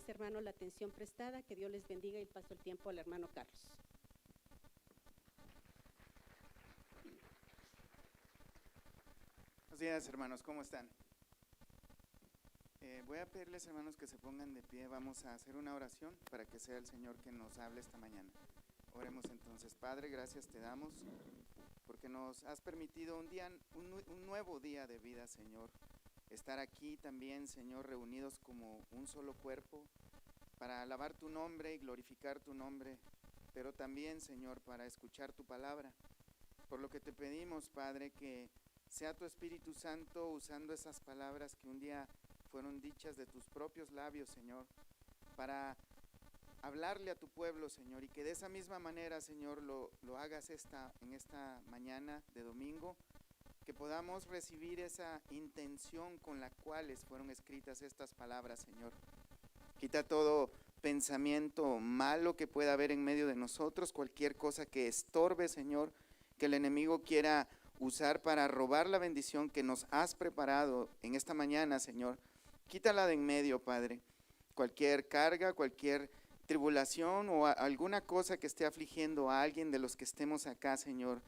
hermanos, la atención prestada. Que Dios les bendiga y paso el tiempo al hermano Carlos. Buenos días, hermanos, ¿cómo están? Voy a pedirles, hermanos, que se pongan de pie. Vamos a hacer una oración para que sea el Señor que nos hable esta mañana. Oremos entonces. Padre, gracias te damos porque nos has permitido un nuevo día de vida, Señor. Estar aquí también, Señor, reunidos como un solo cuerpo para alabar tu nombre y glorificar tu nombre, pero también, Señor, para escuchar tu palabra. Por lo que te pedimos, Padre, que sea tu Espíritu Santo usando esas palabras que un día fueron dichas de tus propios labios, Señor, para hablarle a tu pueblo, Señor, y que de esa misma manera, Señor, lo hagas en esta mañana de domingo, que podamos recibir esa intención con la cual fueron escritas estas palabras, Señor. Quita todo pensamiento malo que pueda haber en medio de nosotros, cualquier cosa que estorbe, Señor, que el enemigo quiera usar para robar la bendición que nos has preparado en esta mañana, Señor. Quítala de en medio, Padre. Cualquier carga, cualquier tribulación o alguna cosa que esté afligiendo a alguien de los que estemos acá, Señor,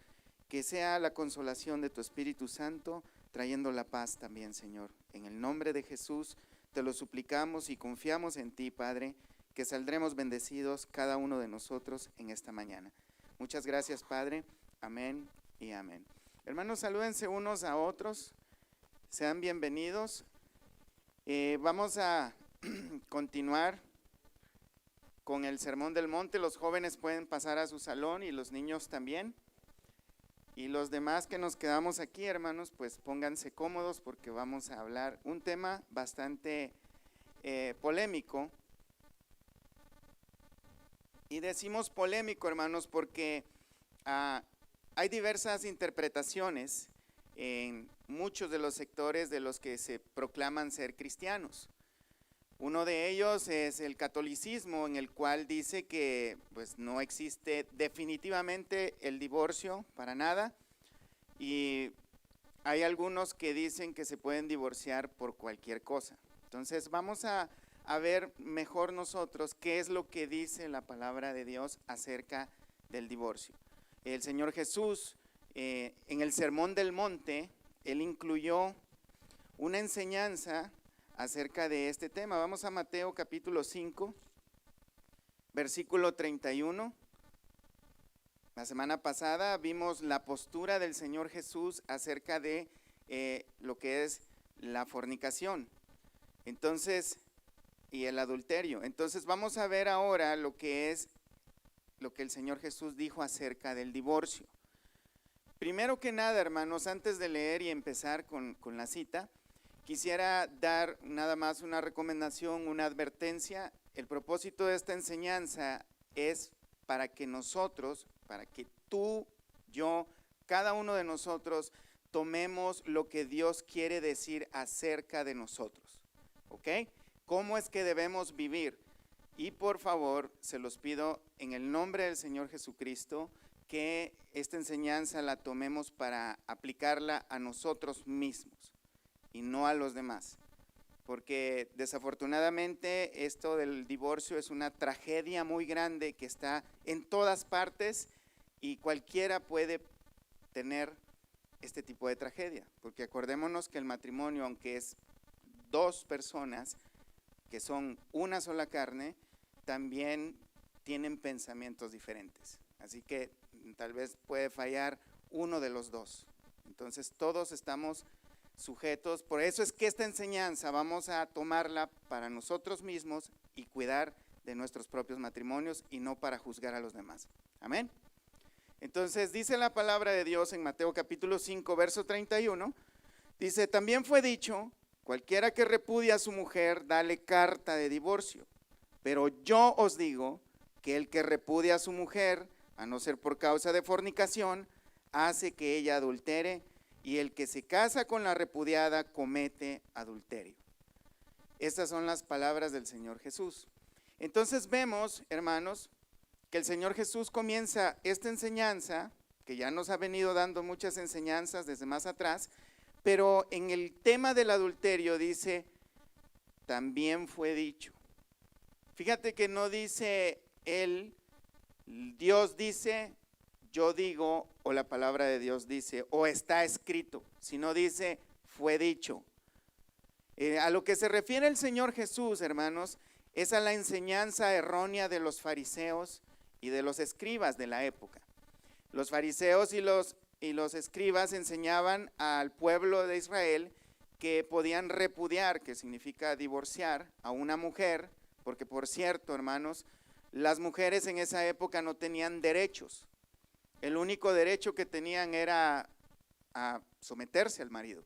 que sea la consolación de tu Espíritu Santo, trayendo la paz también, Señor. En el nombre de Jesús te lo suplicamos y confiamos en ti, Padre, que saldremos bendecidos cada uno de nosotros en esta mañana. Muchas gracias, Padre. Amén y amén. Hermanos, salúdense unos a otros. Sean bienvenidos. Vamos a continuar con el Sermón del Monte. Los jóvenes pueden pasar a su salón y los niños también. Y los demás que nos quedamos aquí, hermanos, pues pónganse cómodos porque vamos a hablar un tema bastante polémico. Y decimos polémico, hermanos, porque hay diversas interpretaciones en muchos de los sectores de los que se proclaman ser cristianos. Uno de ellos es el catolicismo, en el cual dice que pues no existe definitivamente el divorcio para nada, y hay algunos que dicen que se pueden divorciar por cualquier cosa. Entonces vamos a ver mejor nosotros qué es lo que dice la palabra de Dios acerca del divorcio. El Señor Jesús en el Sermón del Monte, Él incluyó una enseñanza acerca de este tema. Vamos a Mateo capítulo 5, versículo 31. La semana pasada vimos la postura del Señor Jesús acerca de lo que es la fornicación, entonces, y el adulterio. Entonces vamos a ver ahora lo que el Señor Jesús dijo acerca del divorcio. Primero que nada, hermanos, antes de leer y empezar con la cita, quisiera dar nada más una recomendación, una advertencia. El propósito de esta enseñanza es para que nosotros, para que tú, yo, cada uno de nosotros tomemos lo que Dios quiere decir acerca de nosotros, ¿ok? ¿Cómo es que debemos vivir? Y por favor, se los pido en el nombre del Señor Jesucristo, que esta enseñanza la tomemos para aplicarla a nosotros mismos y no a los demás, porque desafortunadamente esto del divorcio es una tragedia muy grande que está en todas partes y cualquiera puede tener este tipo de tragedia, porque acordémonos que el matrimonio, aunque es dos personas que son una sola carne, también tienen pensamientos diferentes, así que tal vez puede fallar uno de los dos. Entonces todos estamos sujetos, por eso es que esta enseñanza vamos a tomarla para nosotros mismos y cuidar de nuestros propios matrimonios y no para juzgar a los demás. Amén. Entonces dice la palabra de Dios en Mateo capítulo 5, verso 31, dice: también fue dicho, cualquiera que repudia a su mujer, dale carta de divorcio. Pero yo os digo que el que repudia a su mujer, a no ser por causa de fornicación, hace que ella adultere, y el que se casa con la repudiada comete adulterio. Estas son las palabras del Señor Jesús. Entonces vemos, hermanos, que el Señor Jesús comienza esta enseñanza, que ya nos ha venido dando muchas enseñanzas desde más atrás, pero en el tema del adulterio dice: también fue dicho. Fíjate que no dice él, Dios dice, yo digo, o la palabra de Dios dice, o está escrito, sino dice, fue dicho. A lo que se refiere el Señor Jesús, hermanos, es a la enseñanza errónea de los fariseos y de los escribas de la época. Los fariseos y los escribas enseñaban al pueblo de Israel que podían repudiar, que significa divorciar, a una mujer, porque por cierto, hermanos, las mujeres en esa época no tenían derechos. El único derecho que tenían era a someterse al marido.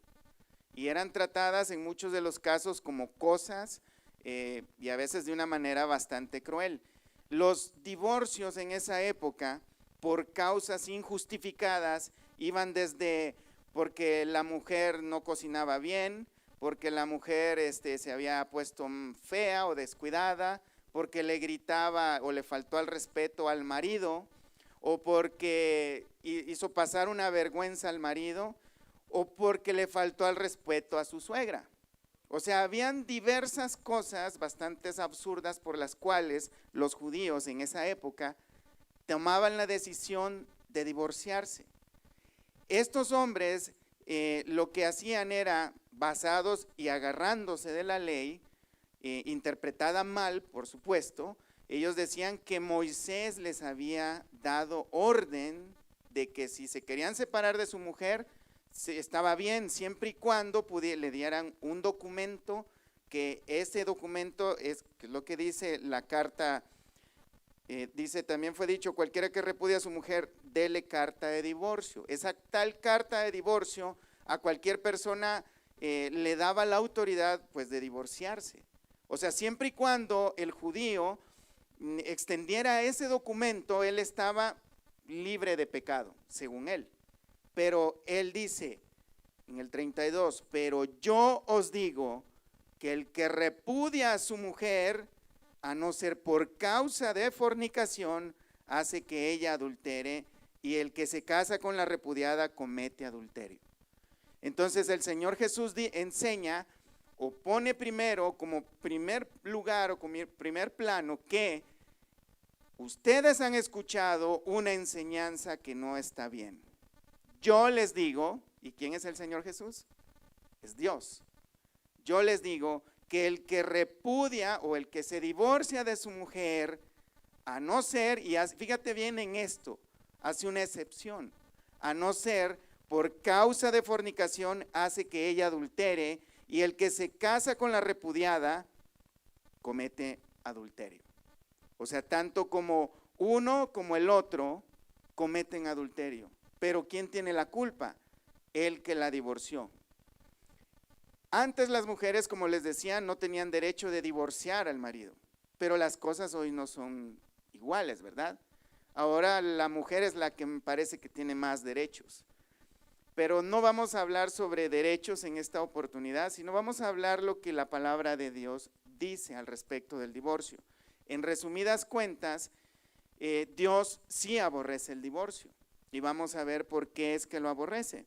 Y eran tratadas en muchos de los casos como cosas y a veces de una manera bastante cruel. Los divorcios en esa época, por causas injustificadas, iban desde porque la mujer no cocinaba bien, porque la mujer se había puesto fea o descuidada, porque le gritaba o le faltó al respeto al marido, o porque hizo pasar una vergüenza al marido, o porque le faltó al respeto a su suegra. O sea, habían diversas cosas bastante absurdas por las cuales los judíos en esa época tomaban la decisión de divorciarse. Estos hombres lo que hacían era, basados y agarrándose de la ley, interpretada mal, por supuesto, ellos decían que Moisés les había dado orden de que si se querían separar de su mujer, estaba bien, siempre y cuando le dieran un documento, que ese documento es lo que dice la carta, dice, también fue dicho, cualquiera que repudie a su mujer, dele carta de divorcio. Esa tal carta de divorcio a cualquier persona le daba la autoridad pues de divorciarse. O sea, siempre y cuando el judío extendiera ese documento, él estaba libre de pecado, según él. Pero él dice en el 32, pero yo os digo que el que repudia a su mujer, a no ser por causa de fornicación, hace que ella adultere, y el que se casa con la repudiada comete adulterio. Entonces el Señor Jesús enseña o pone primero como primer lugar o como primer plano que ustedes han escuchado una enseñanza que no está bien. Yo les digo, ¿y quién es el Señor Jesús? Es Dios. Yo les digo que el que repudia o el que se divorcia de su mujer, a no ser, y fíjate bien en esto, hace una excepción, a no ser por causa de fornicación hace que ella adultere, y el que se casa con la repudiada comete adulterio. O sea, tanto como uno como el otro cometen adulterio. Pero ¿quién tiene la culpa? El que la divorció. Antes las mujeres, como les decía, no tenían derecho de divorciar al marido, pero las cosas hoy no son iguales, ¿verdad? Ahora la mujer es la que me parece que tiene más derechos. Pero no vamos a hablar sobre derechos en esta oportunidad, sino vamos a hablar lo que la palabra de Dios dice al respecto del divorcio. En resumidas cuentas, Dios sí aborrece el divorcio. Y vamos a ver por qué es que lo aborrece.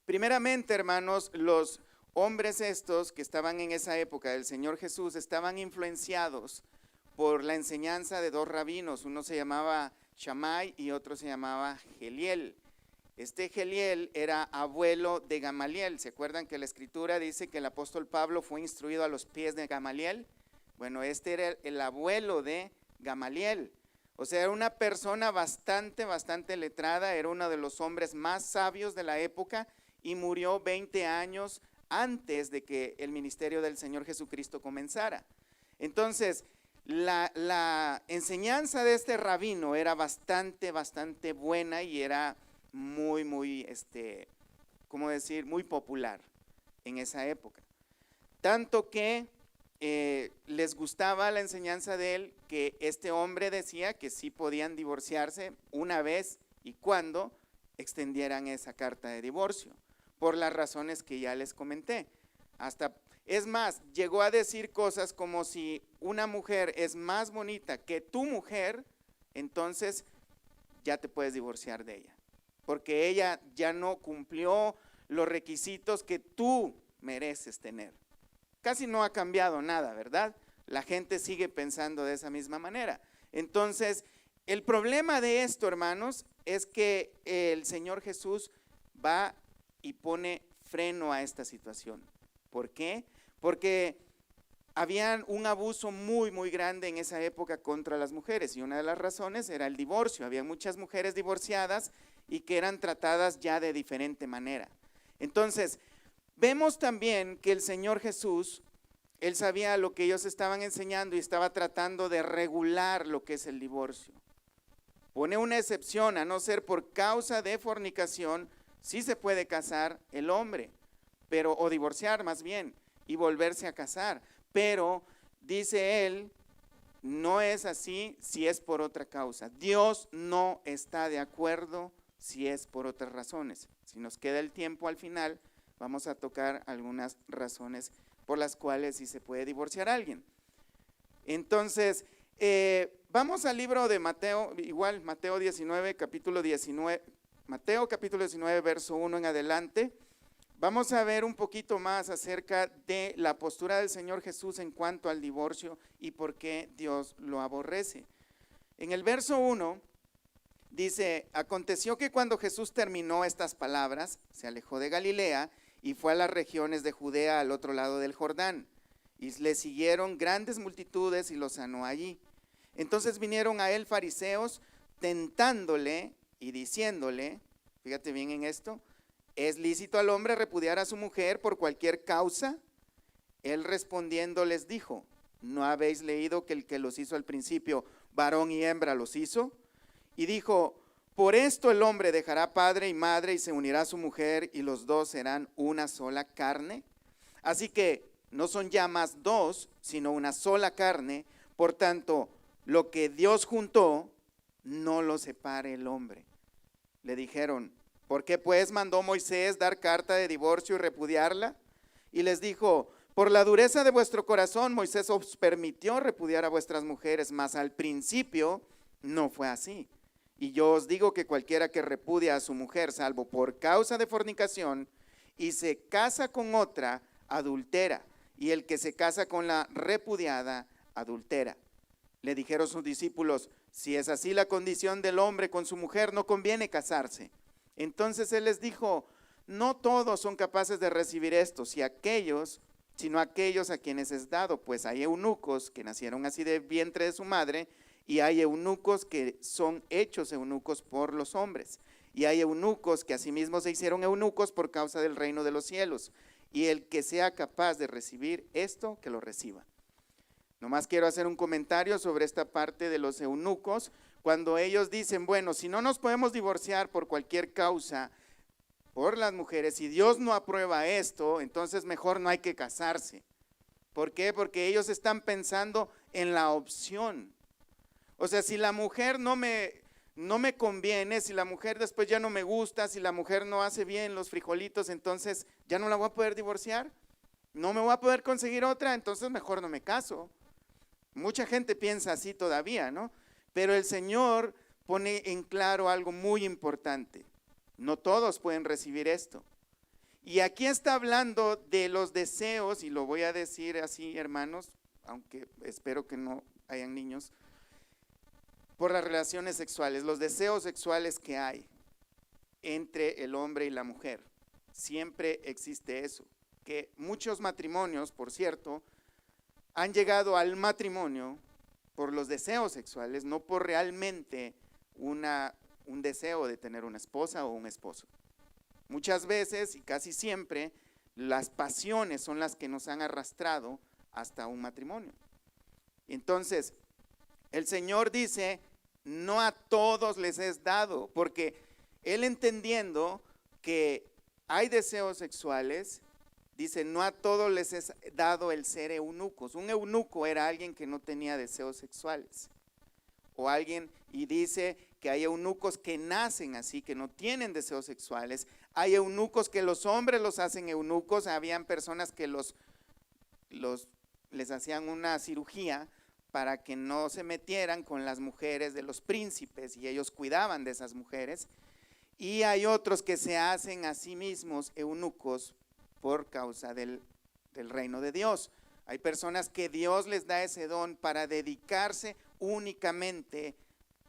Primeramente, hermanos, los hombres estos que estaban en esa época del Señor Jesús estaban influenciados por la enseñanza de dos rabinos. Uno se llamaba Shammai y otro se llamaba Geliel. Este Geliel era abuelo de Gamaliel. ¿Se acuerdan que la escritura dice que el apóstol Pablo fue instruido a los pies de Gamaliel? Bueno, este era el abuelo de Gamaliel. O sea, era una persona bastante letrada, era uno de los hombres más sabios de la época y murió 20 años antes de que el ministerio del Señor Jesucristo comenzara. Entonces, la enseñanza de este rabino era bastante buena y era muy, ¿cómo decir? Muy popular en esa época. Tanto que les gustaba la enseñanza de él, que este hombre decía que sí podían divorciarse una vez y cuando extendieran esa carta de divorcio, por las razones que ya les comenté. Es más, llegó a decir cosas como si una mujer es más bonita que tu mujer, entonces ya te puedes divorciar de ella, porque ella ya no cumplió los requisitos que tú mereces tener. Casi no ha cambiado nada, ¿verdad? la gente sigue pensando de esa misma manera. Entonces, el problema de esto, hermanos, es que el Señor Jesús va y pone freno a esta situación. ¿Por qué? Porque había un abuso muy, muy grande en esa época contra las mujeres, y una de las razones era el divorcio. Había muchas mujeres divorciadas y que eran tratadas ya de diferente manera. Entonces, vemos también que el Señor Jesús, Él sabía lo que ellos estaban enseñando y estaba tratando de regular lo que es el divorcio. Pone una excepción, a no ser por causa de fornicación, sí se puede casar el hombre, pero, o divorciar más bien, y volverse a casar. Pero, dice él, no es así si es por otra causa. Dios no está de acuerdo si es por otras razones. Si nos queda el tiempo al final, vamos a tocar algunas razones por las cuales sí se puede divorciar a alguien. Entonces, vamos al libro de Mateo, igual Mateo 19, capítulo 19, Mateo capítulo 19, verso 1 en adelante. Vamos a ver un poquito más acerca de la postura del Señor Jesús en cuanto al divorcio y por qué Dios lo aborrece. En el verso 1 dice: aconteció que cuando Jesús terminó estas palabras, se alejó de Galilea y fue a las regiones de Judea al otro lado del Jordán, y le siguieron grandes multitudes y lo sanó allí. Entonces vinieron a él fariseos tentándole y diciéndole, fíjate bien en esto: ¿es lícito al hombre repudiar a su mujer por cualquier causa? Él respondiendo les dijo: ¿no habéis leído que el que los hizo al principio, varón y hembra los hizo? Y dijo: por esto el hombre dejará padre y madre y se unirá a su mujer, y los dos serán una sola carne. Así que no son ya más dos, sino una sola carne. Por tanto, lo que Dios juntó, no lo separe el hombre. Le dijeron: ¿por qué pues mandó Moisés dar carta de divorcio y repudiarla? Y les dijo: por la dureza de vuestro corazón Moisés os permitió repudiar a vuestras mujeres, mas al principio no fue así. Y yo os digo que cualquiera que repudia a su mujer, salvo por causa de fornicación, y se casa con otra, adultera, y el que se casa con la repudiada, adultera. Le dijeron sus discípulos: si es así la condición del hombre con su mujer, no conviene casarse. Entonces él les dijo: no todos son capaces de recibir esto, sino aquellos a quienes es dado, pues hay eunucos que nacieron así de vientre de su madre, y hay eunucos que son hechos eunucos por los hombres, y hay eunucos que asimismo se hicieron eunucos por causa del reino de los cielos, y el que sea capaz de recibir esto, que lo reciba. Nomás quiero hacer un comentario sobre esta parte de los eunucos. Cuando ellos dicen: bueno, si no nos podemos divorciar por cualquier causa por las mujeres, si Dios no aprueba esto, entonces mejor no hay que casarse. ¿Por qué? Porque ellos están pensando en la opción. O sea, si la mujer no me conviene, si la mujer después ya no me gusta, si la mujer no hace bien los frijolitos, entonces ya no la voy a poder divorciar, no me voy a poder conseguir otra, entonces mejor no me caso. Mucha gente piensa así todavía, ¿no? Pero el Señor pone en claro algo muy importante: no todos pueden recibir esto. Y aquí está hablando de los deseos, y lo voy a decir así, hermanos, aunque espero que no hayan niños, por las relaciones sexuales, los deseos sexuales que hay entre el hombre y la mujer. Siempre existe eso, que muchos matrimonios, por cierto, han llegado al matrimonio por los deseos sexuales, no por realmente un deseo de tener una esposa o un esposo. Muchas veces y casi siempre las pasiones son las que nos han arrastrado hasta un matrimonio. Entonces, el Señor dice: no a todos les es dado, porque Él, entendiendo que hay deseos sexuales, dice: no a todos les es dado el ser eunucos. Un eunuco era alguien que no tenía deseos sexuales, o alguien, y dice que hay eunucos que nacen así, que no tienen deseos sexuales. Hay eunucos que los hombres los hacen eunucos. Habían personas que les hacían una cirugía para que no se metieran con las mujeres de los príncipes, y ellos cuidaban de esas mujeres. Y hay otros que se hacen a sí mismos eunucos por causa del reino de Dios. Hay personas que Dios les da ese don para dedicarse únicamente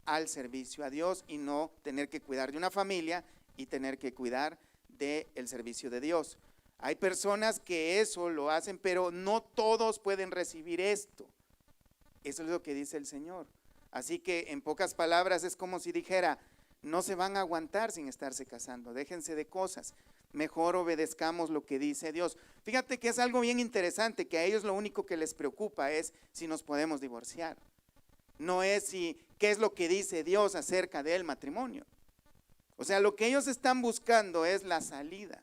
al servicio a Dios y no tener que cuidar de una familia y tener que cuidar del servicio de Dios. Hay personas que eso lo hacen, pero no todos pueden recibir esto. Eso es lo que dice el Señor. Así que en pocas palabras es como si dijera, no se van a aguantar sin estarse casando, déjense de cosas, mejor obedezcamos lo que dice Dios. Fíjate que es algo bien interesante, que a ellos lo único que les preocupa es si nos podemos divorciar. No es qué es lo que dice Dios acerca del matrimonio. O sea, lo que ellos están buscando es la salida.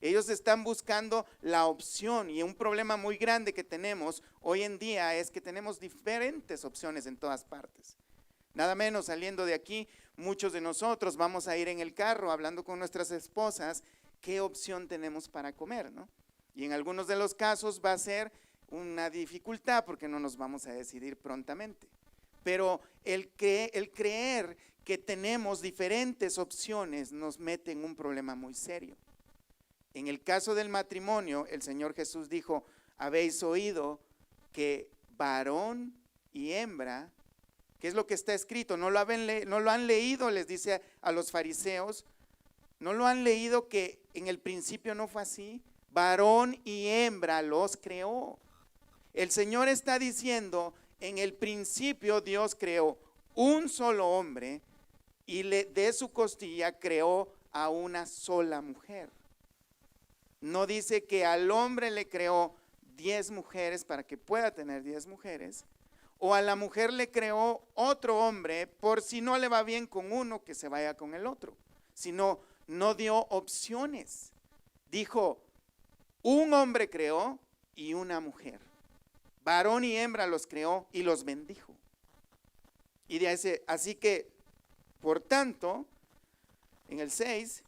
Ellos están buscando la opción, y un problema muy grande que tenemos hoy en día es que tenemos diferentes opciones en todas partes. Nada menos saliendo de aquí, muchos de nosotros vamos a ir en el carro hablando con nuestras esposas, qué opción tenemos para comer, ¿no? Y en algunos de los casos va a ser una dificultad porque no nos vamos a decidir prontamente. Pero el creer que tenemos diferentes opciones nos mete en un problema muy serio. En el caso del matrimonio, el Señor Jesús dijo, habéis oído que varón y hembra, ¿qué es lo que está escrito? ¿No lo han leído? Les dice a los fariseos, ¿no lo han leído que en el principio no fue así? Varón y hembra los creó. El Señor está diciendo, en el principio Dios creó un solo hombre y de su costilla creó a una sola mujer. No dice que al hombre le creó 10 mujeres para que pueda tener 10 mujeres, o a la mujer le creó otro hombre por si no le va bien con uno que se vaya con el otro, sino no dio opciones. Dijo, un hombre creó y una mujer. Varón y hembra los creó y los bendijo. Y dice, así que, por tanto, en el 6,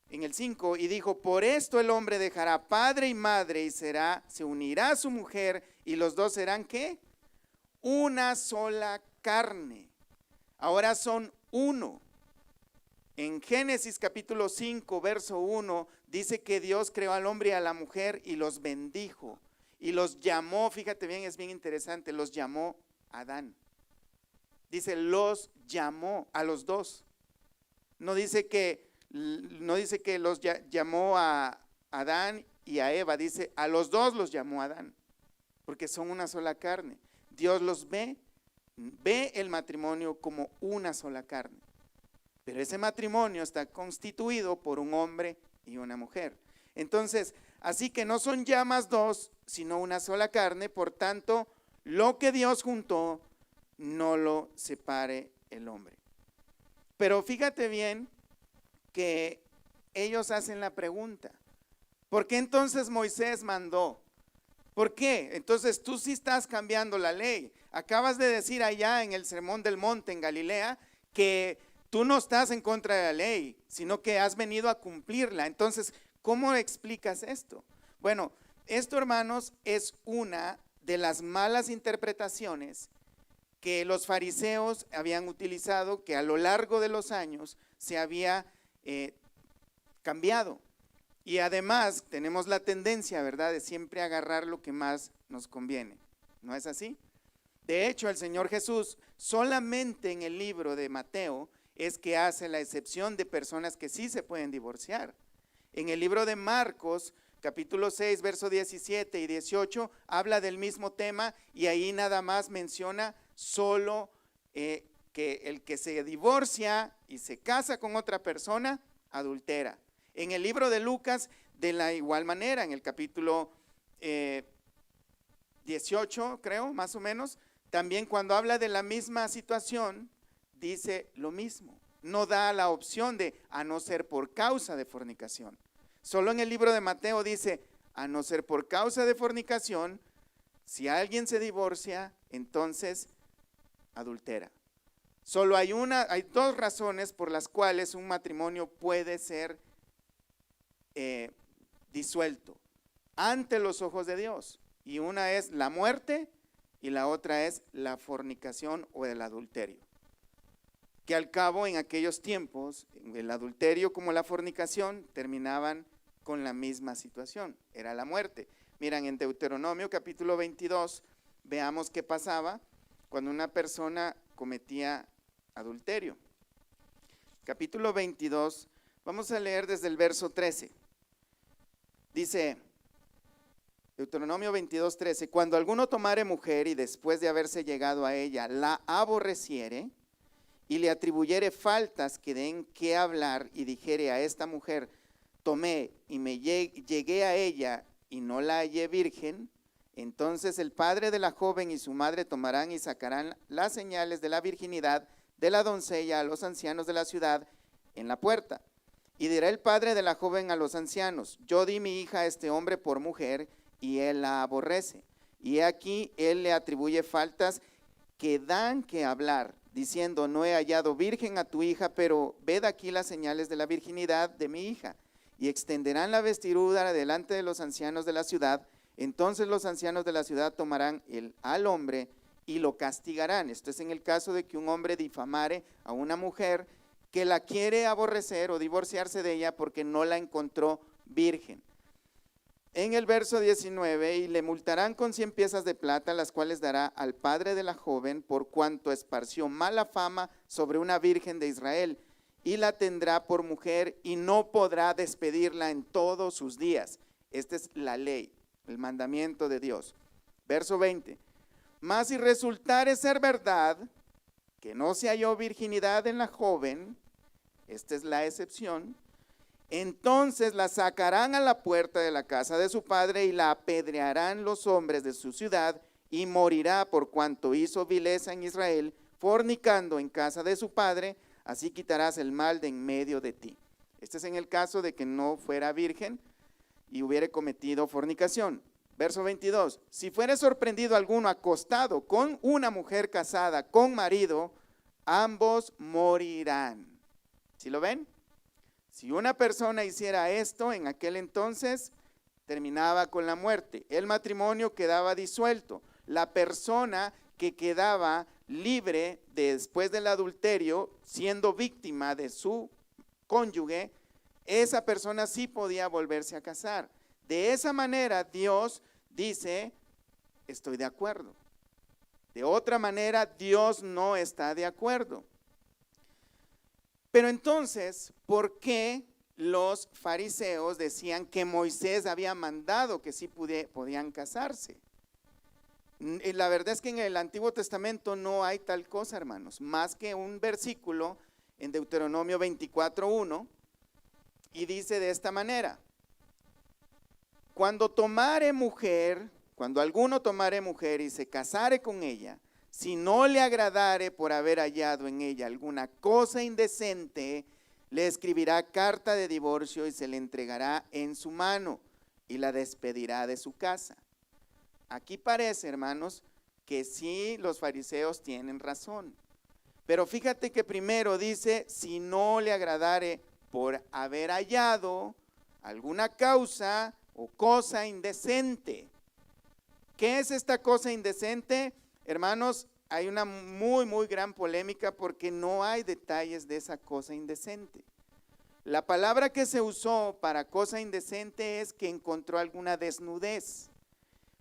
en el 5, y dijo, por esto el hombre dejará padre y madre y se unirá a su mujer y los dos serán, ¿qué? Una sola carne. Ahora son uno. En Génesis capítulo 5, verso 1, dice que Dios creó al hombre y a la mujer y los bendijo. Y los llamó, fíjate bien, es bien interesante, los llamó Adán. Dice, los llamó a los dos. No dice que los llamó a Adán y a Eva, dice a los dos los llamó Adán, porque son una sola carne. Dios los ve el matrimonio como una sola carne, pero ese matrimonio está constituido por un hombre y una mujer. Entonces, así que no son ya más dos, sino una sola carne, por tanto, lo que Dios juntó, no lo separe el hombre. Pero fíjate bien que ellos hacen la pregunta, ¿por qué entonces Moisés mandó? ¿Por qué? Entonces tú sí estás cambiando la ley. Acabas de decir allá en el Sermón del Monte en Galilea que tú no estás en contra de la ley, sino que has venido a cumplirla. Entonces, ¿cómo explicas esto? Bueno, esto, hermanos, es una de las malas interpretaciones que los fariseos habían utilizado, que a lo largo de los años se había cambiado. Y además tenemos la tendencia, ¿verdad?, de siempre agarrar lo que más nos conviene. ¿No es así? De hecho, el Señor Jesús solamente en el libro de Mateo es que hace la excepción de personas que sí se pueden divorciar. En el libro de Marcos, capítulo 6, verso 17 y 18, habla del mismo tema y ahí nada más menciona solo que el que se divorcia y se casa con otra persona, adultera. En el libro de Lucas, de la igual manera, en el capítulo 18, creo, más o menos, también cuando habla de la misma situación, dice lo mismo. No da la opción de a no ser por causa de fornicación. Solo en el libro de Mateo dice, a no ser por causa de fornicación, si alguien se divorcia, entonces adultera. Solo hay dos razones por las cuales un matrimonio puede ser disuelto ante los ojos de Dios, y una es la muerte y la otra es la fornicación o el adulterio, que al cabo en aquellos tiempos el adulterio como la fornicación terminaban con la misma situación, era la muerte. Miren, en Deuteronomio capítulo 22, veamos qué pasaba cuando una persona cometía adulterio. Capítulo 22, vamos a leer desde el verso 13. Dice Deuteronomio 22, 13, cuando alguno tomare mujer y después de haberse llegado a ella la aborreciere y le atribuyere faltas que den que hablar y dijere a esta mujer, tomé y me llegué a ella y no la hallé virgen, entonces el padre de la joven y su madre tomarán y sacarán las señales de la virginidad de la doncella a los ancianos de la ciudad en la puerta. Y dirá el padre de la joven a los ancianos, yo di mi hija a este hombre por mujer y él la aborrece. Y aquí él le atribuye faltas que dan que hablar, diciendo, no he hallado virgen a tu hija, pero ved aquí las señales de la virginidad de mi hija. Y extenderán la vestidura delante de los ancianos de la ciudad. Entonces los ancianos de la ciudad tomarán al hombre y lo castigarán. Esto es en el caso de que un hombre difamare a una mujer que la quiere aborrecer o divorciarse de ella porque no la encontró virgen. En el verso 19, y le multarán con 100 piezas de plata, las cuales dará al padre de la joven por cuanto esparció mala fama sobre una virgen de Israel, y la tendrá por mujer y no podrá despedirla en todos sus días. Esta es la ley, el mandamiento de Dios. Verso 20, mas si resultare ser verdad que no se halló virginidad en la joven, esta es la excepción, entonces la sacarán a la puerta de la casa de su padre y la apedrearán los hombres de su ciudad y morirá por cuanto hizo vileza en Israel, fornicando en casa de su padre, así quitarás el mal de en medio de ti. Este es en el caso de que no fuera virgen y hubiere cometido fornicación. Verso 22, si fuere sorprendido alguno acostado con una mujer casada con marido, ambos morirán. ¿Sí lo ven? Si una persona hiciera esto en aquel entonces, terminaba con la muerte. El matrimonio quedaba disuelto. La persona que quedaba libre después del adulterio, siendo víctima de su cónyuge, esa persona sí podía volverse a casar. De esa manera Dios dice, estoy de acuerdo. De otra manera, Dios no está de acuerdo. Pero entonces, ¿por qué los fariseos decían que Moisés había mandado que sí podían casarse? La verdad es que en el Antiguo Testamento no hay tal cosa, hermanos, más que un versículo en Deuteronomio 24:1 y dice de esta manera, cuando alguno tomare mujer y se casare con ella, si no le agradare por haber hallado en ella alguna cosa indecente, le escribirá carta de divorcio y se le entregará en su mano y la despedirá de su casa. Aquí parece, hermanos, que sí los fariseos tienen razón. Pero fíjate que primero dice, si no le agradare por haber hallado alguna causa o cosa indecente. ¿Qué es esta cosa indecente? Hermanos, hay una muy gran polémica porque no hay detalles de esa cosa indecente. La palabra que se usó para cosa indecente es que encontró alguna desnudez.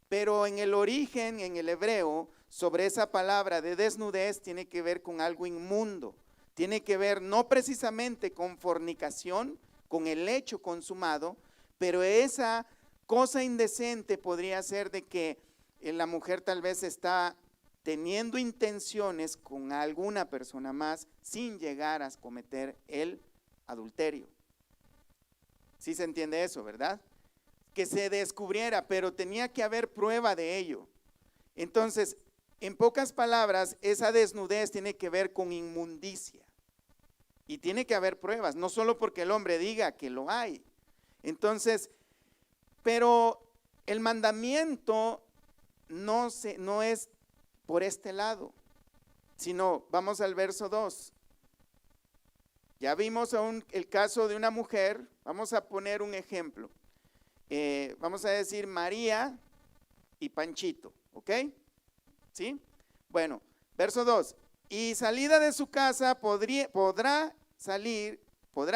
Pero en el origen, en el hebreo, sobre esa palabra de desnudez tiene que ver con algo inmundo. Tiene que ver no precisamente con fornicación, con el hecho consumado, pero esa cosa indecente podría ser de que la mujer tal vez está teniendo intenciones con alguna persona más sin llegar a cometer el adulterio. ¿Sí se entiende eso, verdad? Que se descubriera, pero tenía que haber prueba de ello. Entonces, en pocas palabras, esa desnudez tiene que ver con inmundicia. Y tiene que haber pruebas, no solo porque el hombre diga que lo hay. Entonces, pero el mandamiento no es por este lado, sino vamos al verso 2. Ya vimos el caso de una mujer, vamos a poner un ejemplo. Vamos a decir María y Panchito, ¿ok? ¿Sí? Bueno, verso 2. Y salida de su casa podrá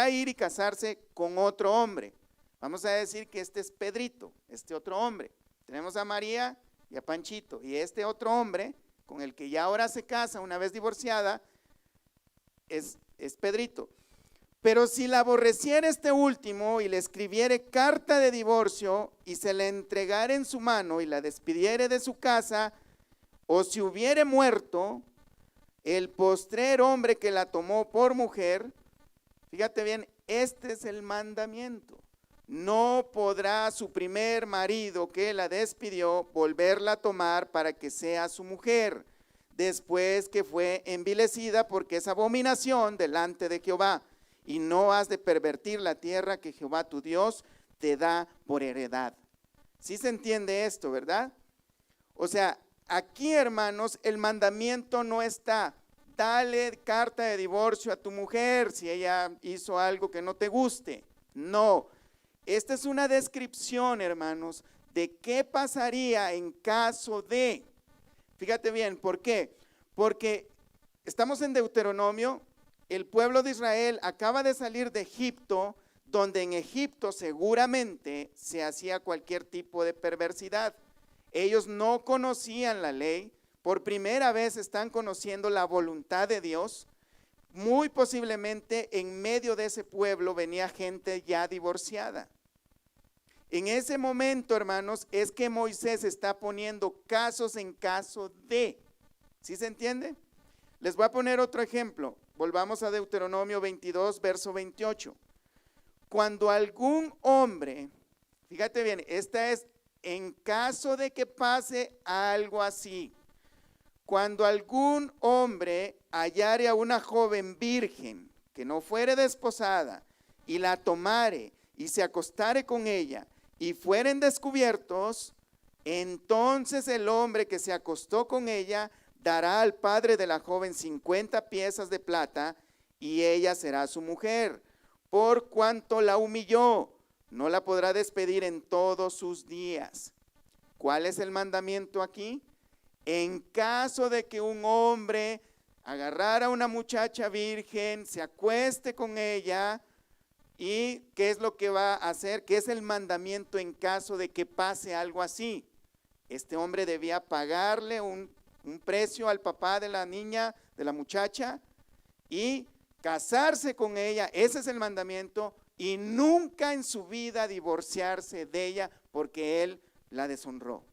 ir y casarse con otro hombre. Vamos a decir que este es Pedrito, este otro hombre. Tenemos a María y a Panchito. Y este otro hombre, con el que ya ahora se casa, una vez divorciada, es Pedrito. Pero si la aborreciera este último y le escribiere carta de divorcio y se la entregara en su mano y la despidiere de su casa, o si hubiere muerto, el postrer hombre que la tomó por mujer, fíjate bien, este es el mandamiento. No podrá su primer marido que la despidió volverla a tomar para que sea su mujer, después que fue envilecida, porque es abominación delante de Jehová. Y no has de pervertir la tierra que Jehová tu Dios te da por heredad. ¿Sí se entiende esto, verdad? O sea, aquí, hermanos, el mandamiento no está: dale carta de divorcio a tu mujer si ella hizo algo que no te guste. No, esta es una descripción, hermanos, de qué pasaría en caso de. Fíjate bien, ¿por qué? Porque estamos en Deuteronomio. El pueblo de Israel acaba de salir de Egipto, donde en Egipto seguramente se hacía cualquier tipo de perversidad. Ellos no conocían la ley, por primera vez están conociendo la voluntad de Dios. Muy posiblemente en medio de ese pueblo venía gente ya divorciada. En ese momento, hermanos, es que Moisés está poniendo casos en caso de. ¿Sí se entiende? Les voy a poner otro ejemplo. Volvamos a Deuteronomio 22, verso 28. Cuando algún hombre, fíjate bien, esta es en caso de que pase algo así. Cuando algún hombre hallare a una joven virgen que no fuere desposada y la tomare y se acostare con ella y fueren descubiertos, entonces el hombre que se acostó con ella dará al padre de la joven 50 piezas de plata y ella será su mujer. Por cuanto la humilló, no la podrá despedir en todos sus días. ¿Cuál es el mandamiento aquí? En caso de que un hombre agarrara a una muchacha virgen, se acueste con ella, ¿y qué es lo que va a hacer? ¿Qué es el mandamiento en caso de que pase algo así? Este hombre debía pagarle un precio al papá de la niña, de la muchacha, y casarse con ella. Ese es el mandamiento, y nunca en su vida divorciarse de ella porque él la deshonró.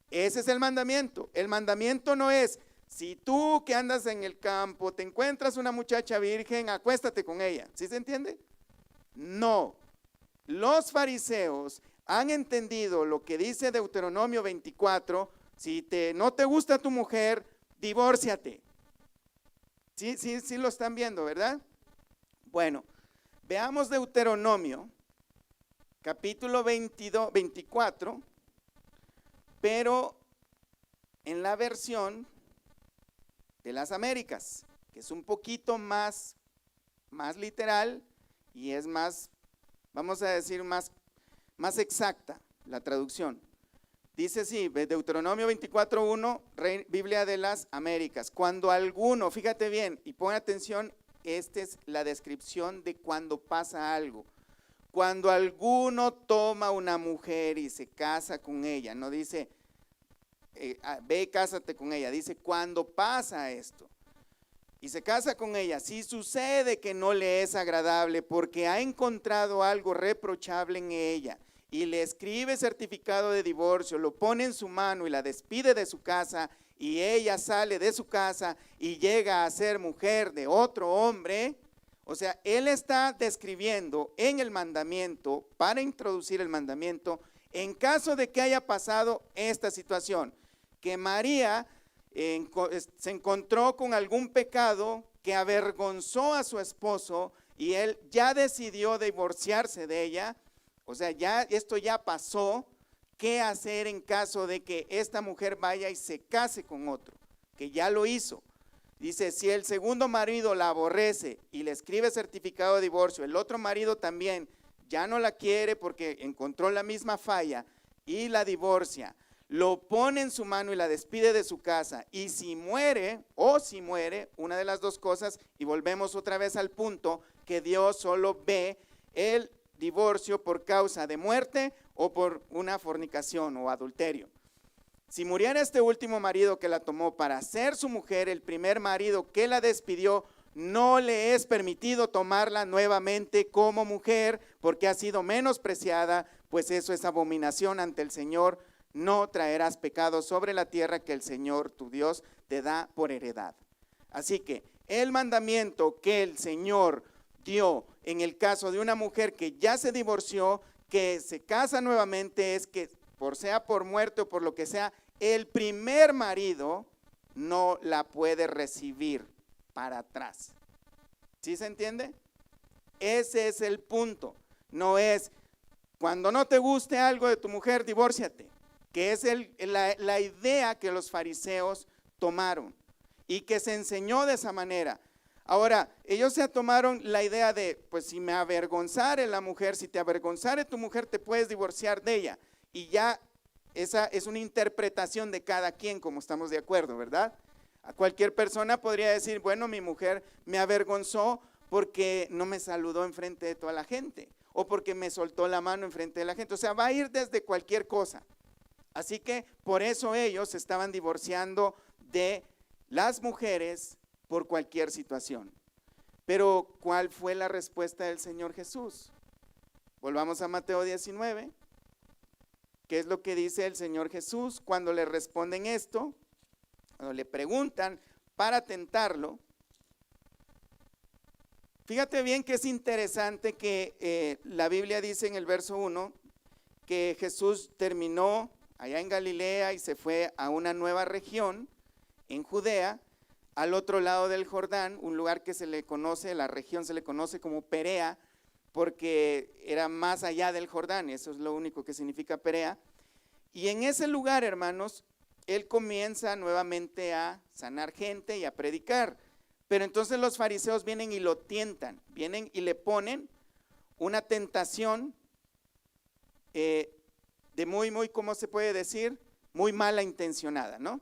Ese es el mandamiento. El mandamiento no es: si tú que andas en el campo te encuentras una muchacha virgen, acuéstate con ella. ¿Sí se entiende? No. Los fariseos han entendido lo que dice Deuteronomio 24: si no te gusta tu mujer, divórciate. Sí lo están viendo, ¿verdad? Bueno, veamos Deuteronomio, capítulo 24, pero en la versión de las Américas, que es un poquito más literal y es más, vamos a decir, más exacta la traducción. Dice así, Deuteronomio 24:1, Biblia de las Américas. Cuando alguno, fíjate bien y pon atención, esta es la descripción de cuando pasa algo. Cuando alguno toma una mujer y se casa con ella, no dice ve y cásate con ella, dice cuando pasa esto y se casa con ella, si sucede que no le es agradable porque ha encontrado algo reprochable en ella y le escribe certificado de divorcio, lo pone en su mano y la despide de su casa, y ella sale de su casa y llega a ser mujer de otro hombre, o sea, él está describiendo en el mandamiento, para introducir el mandamiento, en caso de que haya pasado esta situación, que María se encontró con algún pecado que avergonzó a su esposo y él ya decidió divorciarse de ella. O sea, esto ya pasó. ¿Qué hacer en caso de que esta mujer vaya y se case con otro? Que ya lo hizo. Dice, si el segundo marido la aborrece y le escribe certificado de divorcio, el otro marido también ya no la quiere porque encontró la misma falla y la divorcia, lo pone en su mano y la despide de su casa, y si muere, una de las dos cosas, y volvemos otra vez al punto que Dios solo ve el divorcio por causa de muerte o por una fornicación o adulterio. Si muriera este último marido que la tomó para ser su mujer, el primer marido que la despidió, no le es permitido tomarla nuevamente como mujer porque ha sido menospreciada, pues eso es abominación ante el Señor. No traerás pecado sobre la tierra que el Señor tu Dios te da por heredad. Así que el mandamiento que el Señor dio en el caso de una mujer que ya se divorció, que se casa nuevamente, es que sea por muerte o por lo que sea, el primer marido no la puede recibir para atrás. ¿Sí se entiende? Ese es el punto. No es cuando no te guste algo de tu mujer, divórciate, que es la idea que los fariseos tomaron y que se enseñó de esa manera. Ahora, ellos se tomaron la idea de, pues si me avergonzare la mujer, si te avergonzare tu mujer, te puedes divorciar de ella. Y ya esa es una interpretación de cada quien, como estamos de acuerdo, ¿verdad? A cualquier persona podría decir, bueno, mi mujer me avergonzó porque no me saludó enfrente de toda la gente, o porque me soltó la mano enfrente de la gente. O sea, va a ir desde cualquier cosa. Así que por eso ellos se estaban divorciando de las mujeres por cualquier situación. Pero ¿cuál fue la respuesta del Señor Jesús? Volvamos a Mateo 19. ¿Qué es lo que dice el Señor Jesús cuando le responden esto? Cuando le preguntan para tentarlo. Fíjate bien que es interesante que la Biblia dice en el verso 1 que Jesús terminó allá en Galilea y se fue a una nueva región en Judea, al otro lado del Jordán, un lugar que se le conoce, la región se le conoce como Perea, porque era más allá del Jordán, eso es lo único que significa Perea. Y en ese lugar, hermanos, él comienza nuevamente a sanar gente y a predicar. Pero entonces los fariseos vienen y lo tientan, vienen y le ponen una tentación de ¿cómo se puede decir? Muy mala intencionada, ¿no?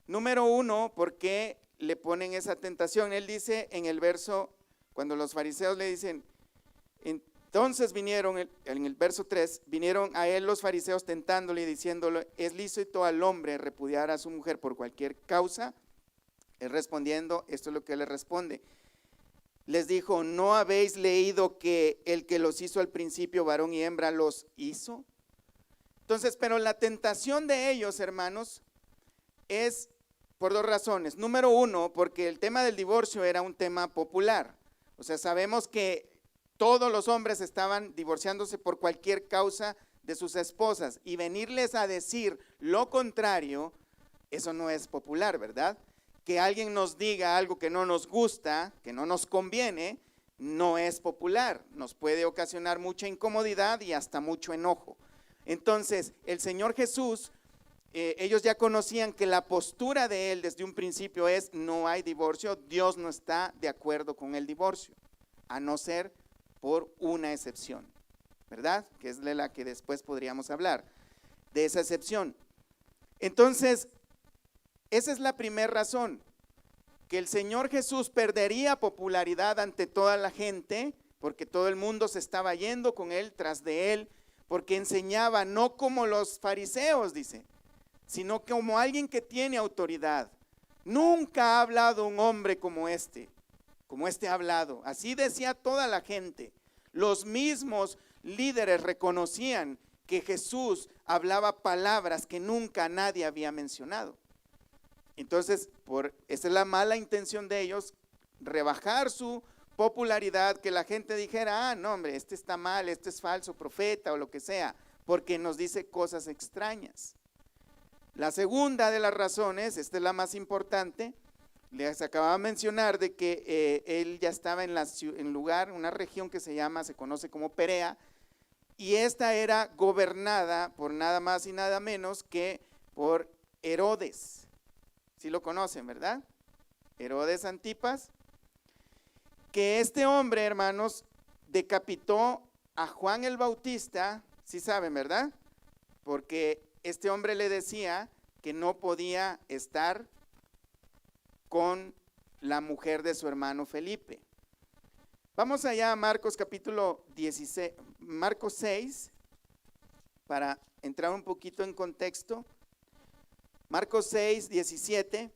Número uno, ¿por qué le ponen esa tentación? Él dice en el verso, cuando los fariseos le dicen, entonces vinieron, en el verso 3, vinieron a él los fariseos tentándole y diciéndole, ¿es lícito al hombre repudiar a su mujer por cualquier causa? Él respondiendo, esto es lo que él le responde. Les dijo, ¿no habéis leído que el que los hizo al principio, varón y hembra, los hizo? Entonces, pero la tentación de ellos, hermanos, es por dos razones. Número uno, porque el tema del divorcio era un tema popular. O sea, sabemos que todos los hombres estaban divorciándose por cualquier causa de sus esposas, y venirles a decir lo contrario, eso no es popular, ¿verdad? Que alguien nos diga algo que no nos gusta, que no nos conviene, no es popular. Nos puede ocasionar mucha incomodidad y hasta mucho enojo. Entonces, el Señor Jesús, ellos ya conocían que la postura de él desde un principio es, no hay divorcio, Dios no está de acuerdo con el divorcio, a no ser por una excepción, ¿verdad? Que es de la que después podríamos hablar, de esa excepción. Entonces, esa es la primera razón, que el Señor Jesús perdería popularidad ante toda la gente, porque todo el mundo se estaba yendo con él, tras de él, porque enseñaba no como los fariseos, dice, sino como alguien que tiene autoridad. Nunca ha hablado un hombre como este ha hablado. Así decía toda la gente. Los mismos líderes reconocían que Jesús hablaba palabras que nunca nadie había mencionado. Entonces, esa es la mala intención de ellos, rebajar su popularidad, que la gente dijera, no hombre, este está mal, este es falso profeta o lo que sea, porque nos dice cosas extrañas. La segunda de las razones, esta es la más importante, les acababa de mencionar de que él ya estaba en lugar, una región que se conoce como Perea, y esta era gobernada por nada más y nada menos que por Herodes. ¿Sí lo conocen, verdad? Herodes Antipas, que este hombre, hermanos, decapitó a Juan el Bautista, sí saben, ¿verdad? Porque este hombre le decía que no podía estar con la mujer de su hermano Felipe. Vamos allá a Marcos capítulo 16, Marcos 6, para entrar un poquito en contexto. Marcos 6, 17.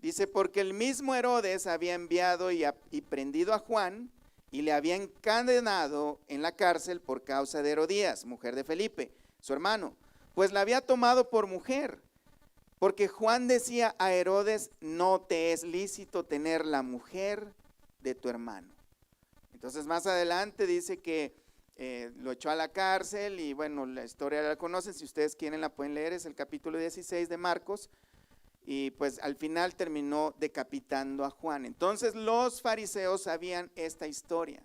Dice, porque el mismo Herodes había enviado y prendido a Juan y le había encadenado en la cárcel por causa de Herodías, mujer de Felipe, su hermano, pues la había tomado por mujer, porque Juan decía a Herodes, no te es lícito tener la mujer de tu hermano. Entonces más adelante dice que lo echó a la cárcel y bueno, la historia la conocen, si ustedes quieren la pueden leer, es el capítulo 16 de Marcos. Y pues al final terminó decapitando a Juan. Entonces los fariseos sabían esta historia.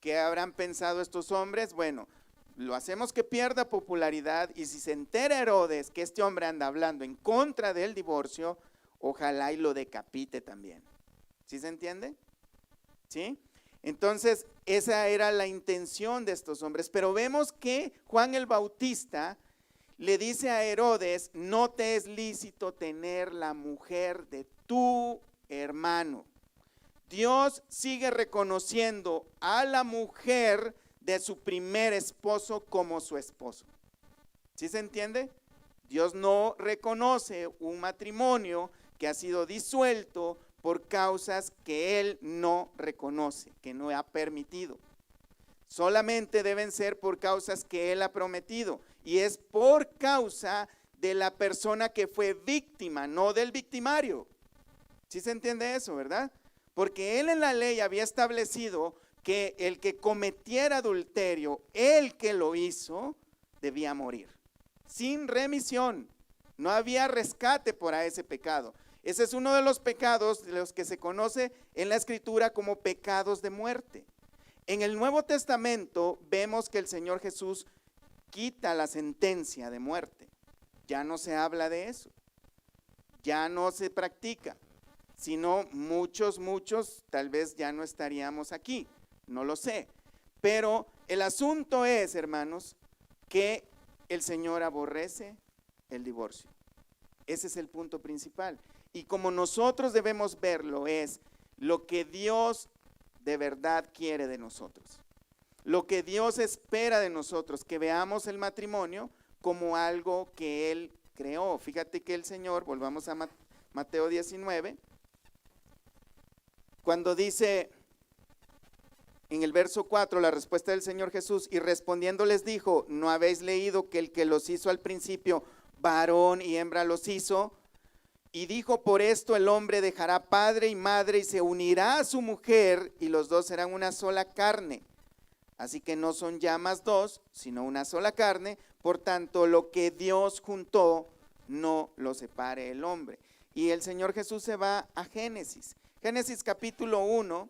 ¿Qué habrán pensado estos hombres? Bueno, lo hacemos que pierda popularidad y si se entera Herodes que este hombre anda hablando en contra del divorcio, ojalá y lo decapite también. ¿Sí se entiende? ¿Sí? Entonces esa era la intención de estos hombres. Pero vemos que Juan el Bautista le dice a Herodes, no te es lícito tener la mujer de tu hermano. Dios sigue reconociendo a la mujer de su primer esposo como su esposo. ¿Sí se entiende? Dios no reconoce un matrimonio que ha sido disuelto por causas que Él no reconoce, que no ha permitido. Solamente deben ser por causas que Él ha prometido. Y es por causa de la persona que fue víctima, no del victimario. ¿Sí se entiende eso, verdad? Porque Él en la ley había establecido que el que cometiera adulterio, el que lo hizo, debía morir. Sin remisión. No había rescate por ese pecado. Ese es uno de los pecados de los que se conoce en la Escritura como pecados de muerte. En el Nuevo Testamento vemos que el Señor Jesús quita la sentencia de muerte. Ya no se habla de eso. Ya no se practica. Sino muchos, tal vez ya no estaríamos aquí. No lo sé. Pero el asunto es, hermanos, que el Señor aborrece el divorcio. Ese es el punto principal. Y como nosotros debemos verlo es lo que Dios de verdad quiere de nosotros. Lo que Dios espera de nosotros, que veamos el matrimonio como algo que Él creó. Fíjate que el Señor, volvamos a Mateo 19, cuando dice en el verso 4 la respuesta del Señor Jesús, y respondiendo les dijo, ¿no habéis leído que el que los hizo al principio, varón y hembra los hizo? Y dijo, por esto el hombre dejará padre y madre y se unirá a su mujer y los dos serán una sola carne. Así que no son ya más dos, sino una sola carne. Por tanto, lo que Dios juntó, no lo separe el hombre. Y el Señor Jesús se va a Génesis. Génesis capítulo 1,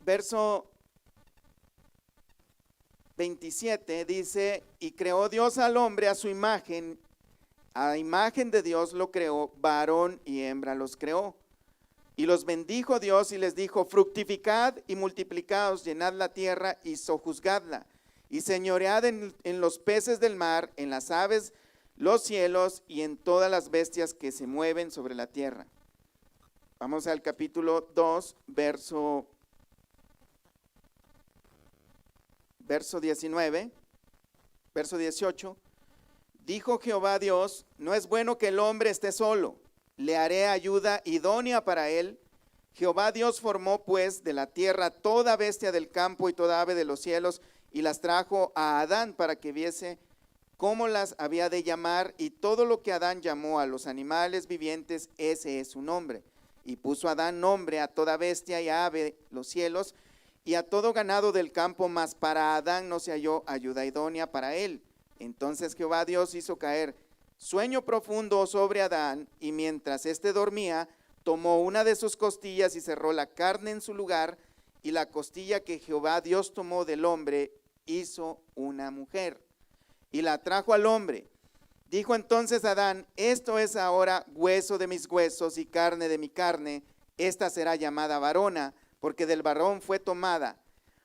verso 27, dice, y creó Dios al hombre a su imagen. A imagen de Dios lo creó, varón y hembra los creó. Y los bendijo Dios y les dijo, fructificad y multiplicaos, llenad la tierra y sojuzgadla, y señoread en los peces del mar, en las aves, los cielos y en todas las bestias que se mueven sobre la tierra. Vamos al capítulo 2, verso 19, verso 18. Dijo Jehová Dios, no es bueno que el hombre esté solo, le haré ayuda idónea para él. Jehová Dios formó pues de la tierra toda bestia del campo y toda ave de los cielos y las trajo a Adán para que viese cómo las había de llamar, y todo lo que Adán llamó a los animales vivientes, ese es su nombre. Y puso Adán nombre a toda bestia y ave los cielos y a todo ganado del campo, mas para Adán no se halló ayuda idónea para él. Entonces Jehová Dios hizo caer sueño profundo sobre Adán, y mientras éste dormía, tomó una de sus costillas y cerró la carne en su lugar, y la costilla que Jehová Dios tomó del hombre, hizo una mujer, y la trajo al hombre. Dijo entonces Adán, esto es ahora hueso de mis huesos y carne de mi carne, esta será llamada varona, porque del varón fue tomada.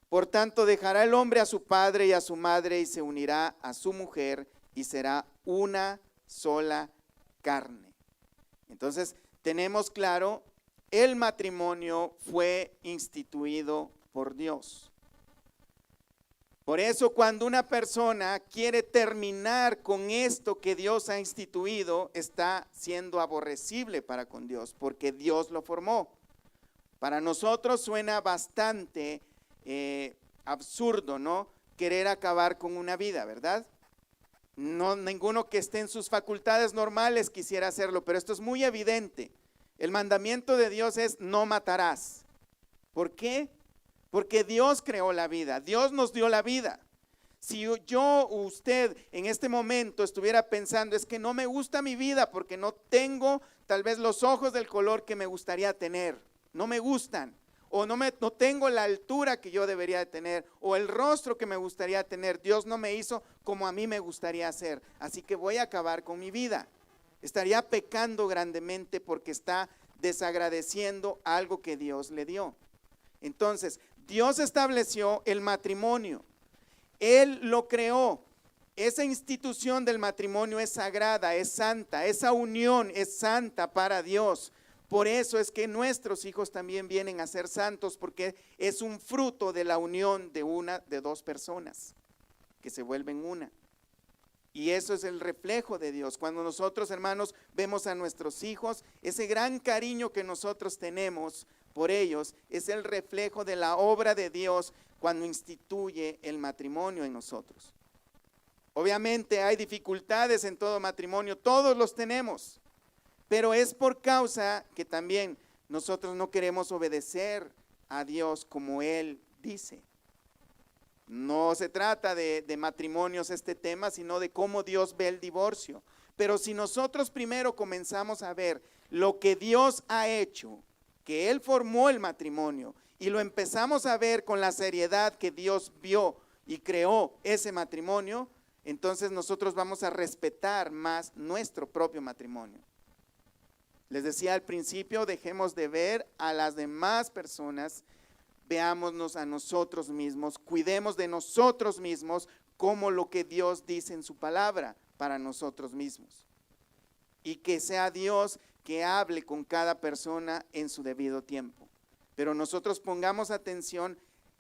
Por tanto, dejará el hombre a su padre y a su madre y se unirá a su mujer y será una sola carne. Entonces, tenemos claro, el matrimonio fue instituido por Dios. Por eso cuando una persona quiere terminar con esto que Dios ha instituido, está siendo aborrecible para con Dios, porque Dios lo formó. Para nosotros suena bastante absurdo, ¿no? Querer acabar con una vida, ¿verdad? No, ninguno que esté en sus facultades normales quisiera hacerlo, pero esto es muy evidente. El mandamiento de Dios es: no matarás. ¿Por qué? Porque Dios creó la vida, Dios nos dio la vida. Si yo o usted en este momento estuviera pensando, es que no me gusta mi vida porque no tengo tal vez los ojos del color que me gustaría tener, no me gustan, o no tengo la altura que yo debería de tener, o el rostro que me gustaría tener, Dios no me hizo como a mí me gustaría hacer, así que voy a acabar con mi vida. Estaría pecando grandemente porque está desagradeciendo algo que Dios le dio. Entonces, Dios estableció el matrimonio, Él lo creó. Esa institución del matrimonio es sagrada, es santa, esa unión es santa para Dios. Por eso es que nuestros hijos también vienen a ser santos, porque es un fruto de la unión de dos personas que se vuelven una. Y eso es el reflejo de Dios. Cuando nosotros, hermanos, vemos a nuestros hijos, ese gran cariño que nosotros tenemos por ellos es el reflejo de la obra de Dios cuando instituye el matrimonio en nosotros. Obviamente hay dificultades en todo matrimonio, todos los tenemos, pero es por causa que también nosotros no queremos obedecer a Dios como Él dice. No se trata de matrimonios este tema, sino de cómo Dios ve el divorcio. Pero si nosotros primero comenzamos a ver lo que Dios ha hecho, que Él formó el matrimonio, y lo empezamos a ver con la seriedad que Dios vio y creó ese matrimonio, entonces nosotros vamos a respetar más nuestro propio matrimonio. Les decía al principio, dejemos de ver a las demás personas, veámonos a nosotros mismos, cuidemos de nosotros mismos como lo que Dios dice en su palabra para nosotros mismos. Y que sea Dios que hable con cada persona en su debido tiempo. Pero nosotros pongamos atención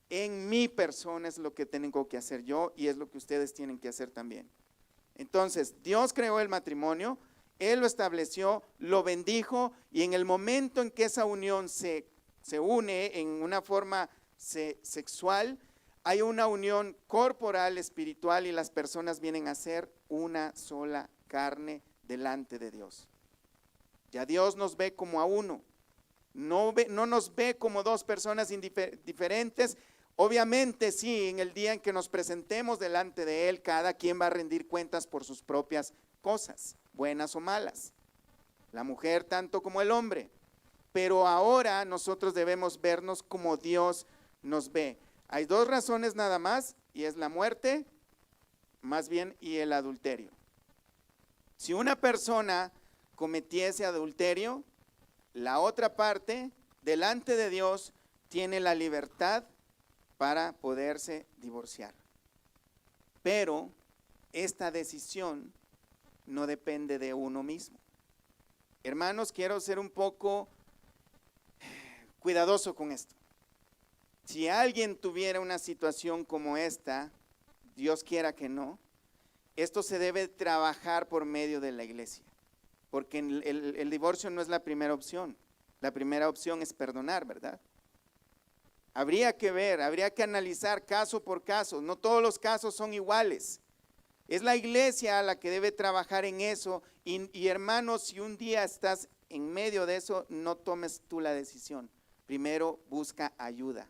en mi persona, es lo que tengo que hacer yo y es lo que ustedes tienen que hacer también. Entonces, Dios creó el matrimonio, Él lo estableció, lo bendijo, y en el momento en que esa unión se une en una forma sexual, hay una unión corporal, espiritual, y las personas vienen a ser una sola carne delante de Dios. Ya Dios nos ve como a uno, no nos ve como dos personas diferentes. Obviamente sí, en el día en que nos presentemos delante de Él, cada quien va a rendir cuentas por sus propias cosas, buenas o malas, la mujer tanto como el hombre. Pero ahora nosotros debemos vernos como Dios nos ve. Hay dos razones nada más, y es la muerte, más bien, y el adulterio. Si una persona cometiese adulterio, la otra parte, delante de Dios, tiene la libertad para poderse divorciar. Pero esta decisión no depende de uno mismo. Hermanos, quiero ser un poco cuidadoso con esto. Si alguien tuviera una situación como esta, Dios quiera que no, esto se debe trabajar por medio de la iglesia, porque el divorcio no es la primera opción. La primera opción es perdonar, ¿verdad? Habría que ver, habría que analizar caso por caso. No todos los casos son iguales. Es la iglesia la que debe trabajar en eso. Y hermanos, si un día estás en medio de eso, no tomes tú la decisión. Primero busca ayuda.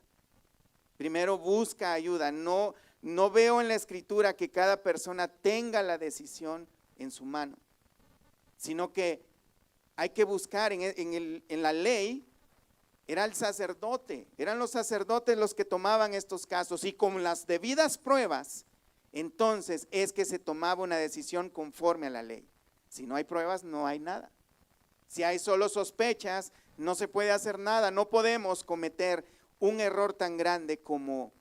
Primero busca ayuda. No veo en la escritura que cada persona tenga la decisión en su mano, sino que hay que buscar en la ley. Era el sacerdote, eran los sacerdotes los que tomaban estos casos, y con las debidas pruebas, entonces es que se tomaba una decisión conforme a la ley. Si no hay pruebas, no hay nada. Si hay solo sospechas, no se puede hacer nada. No podemos cometer un error tan grande como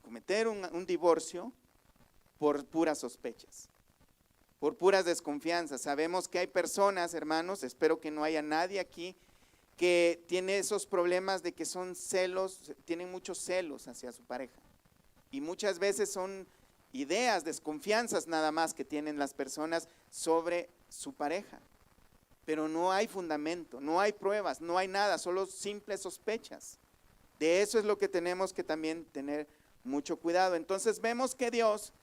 cometer un divorcio por puras sospechas, por puras desconfianzas. Sabemos que hay personas, hermanos, espero que no haya nadie aquí que tiene esos problemas de que son celos, tienen muchos celos hacia su pareja. Y muchas veces son ideas, desconfianzas nada más que tienen las personas sobre su pareja. Pero no hay fundamento, no hay pruebas, no hay nada, solo simples sospechas. De eso es lo que tenemos que también tener mucho cuidado. Entonces vemos que Dios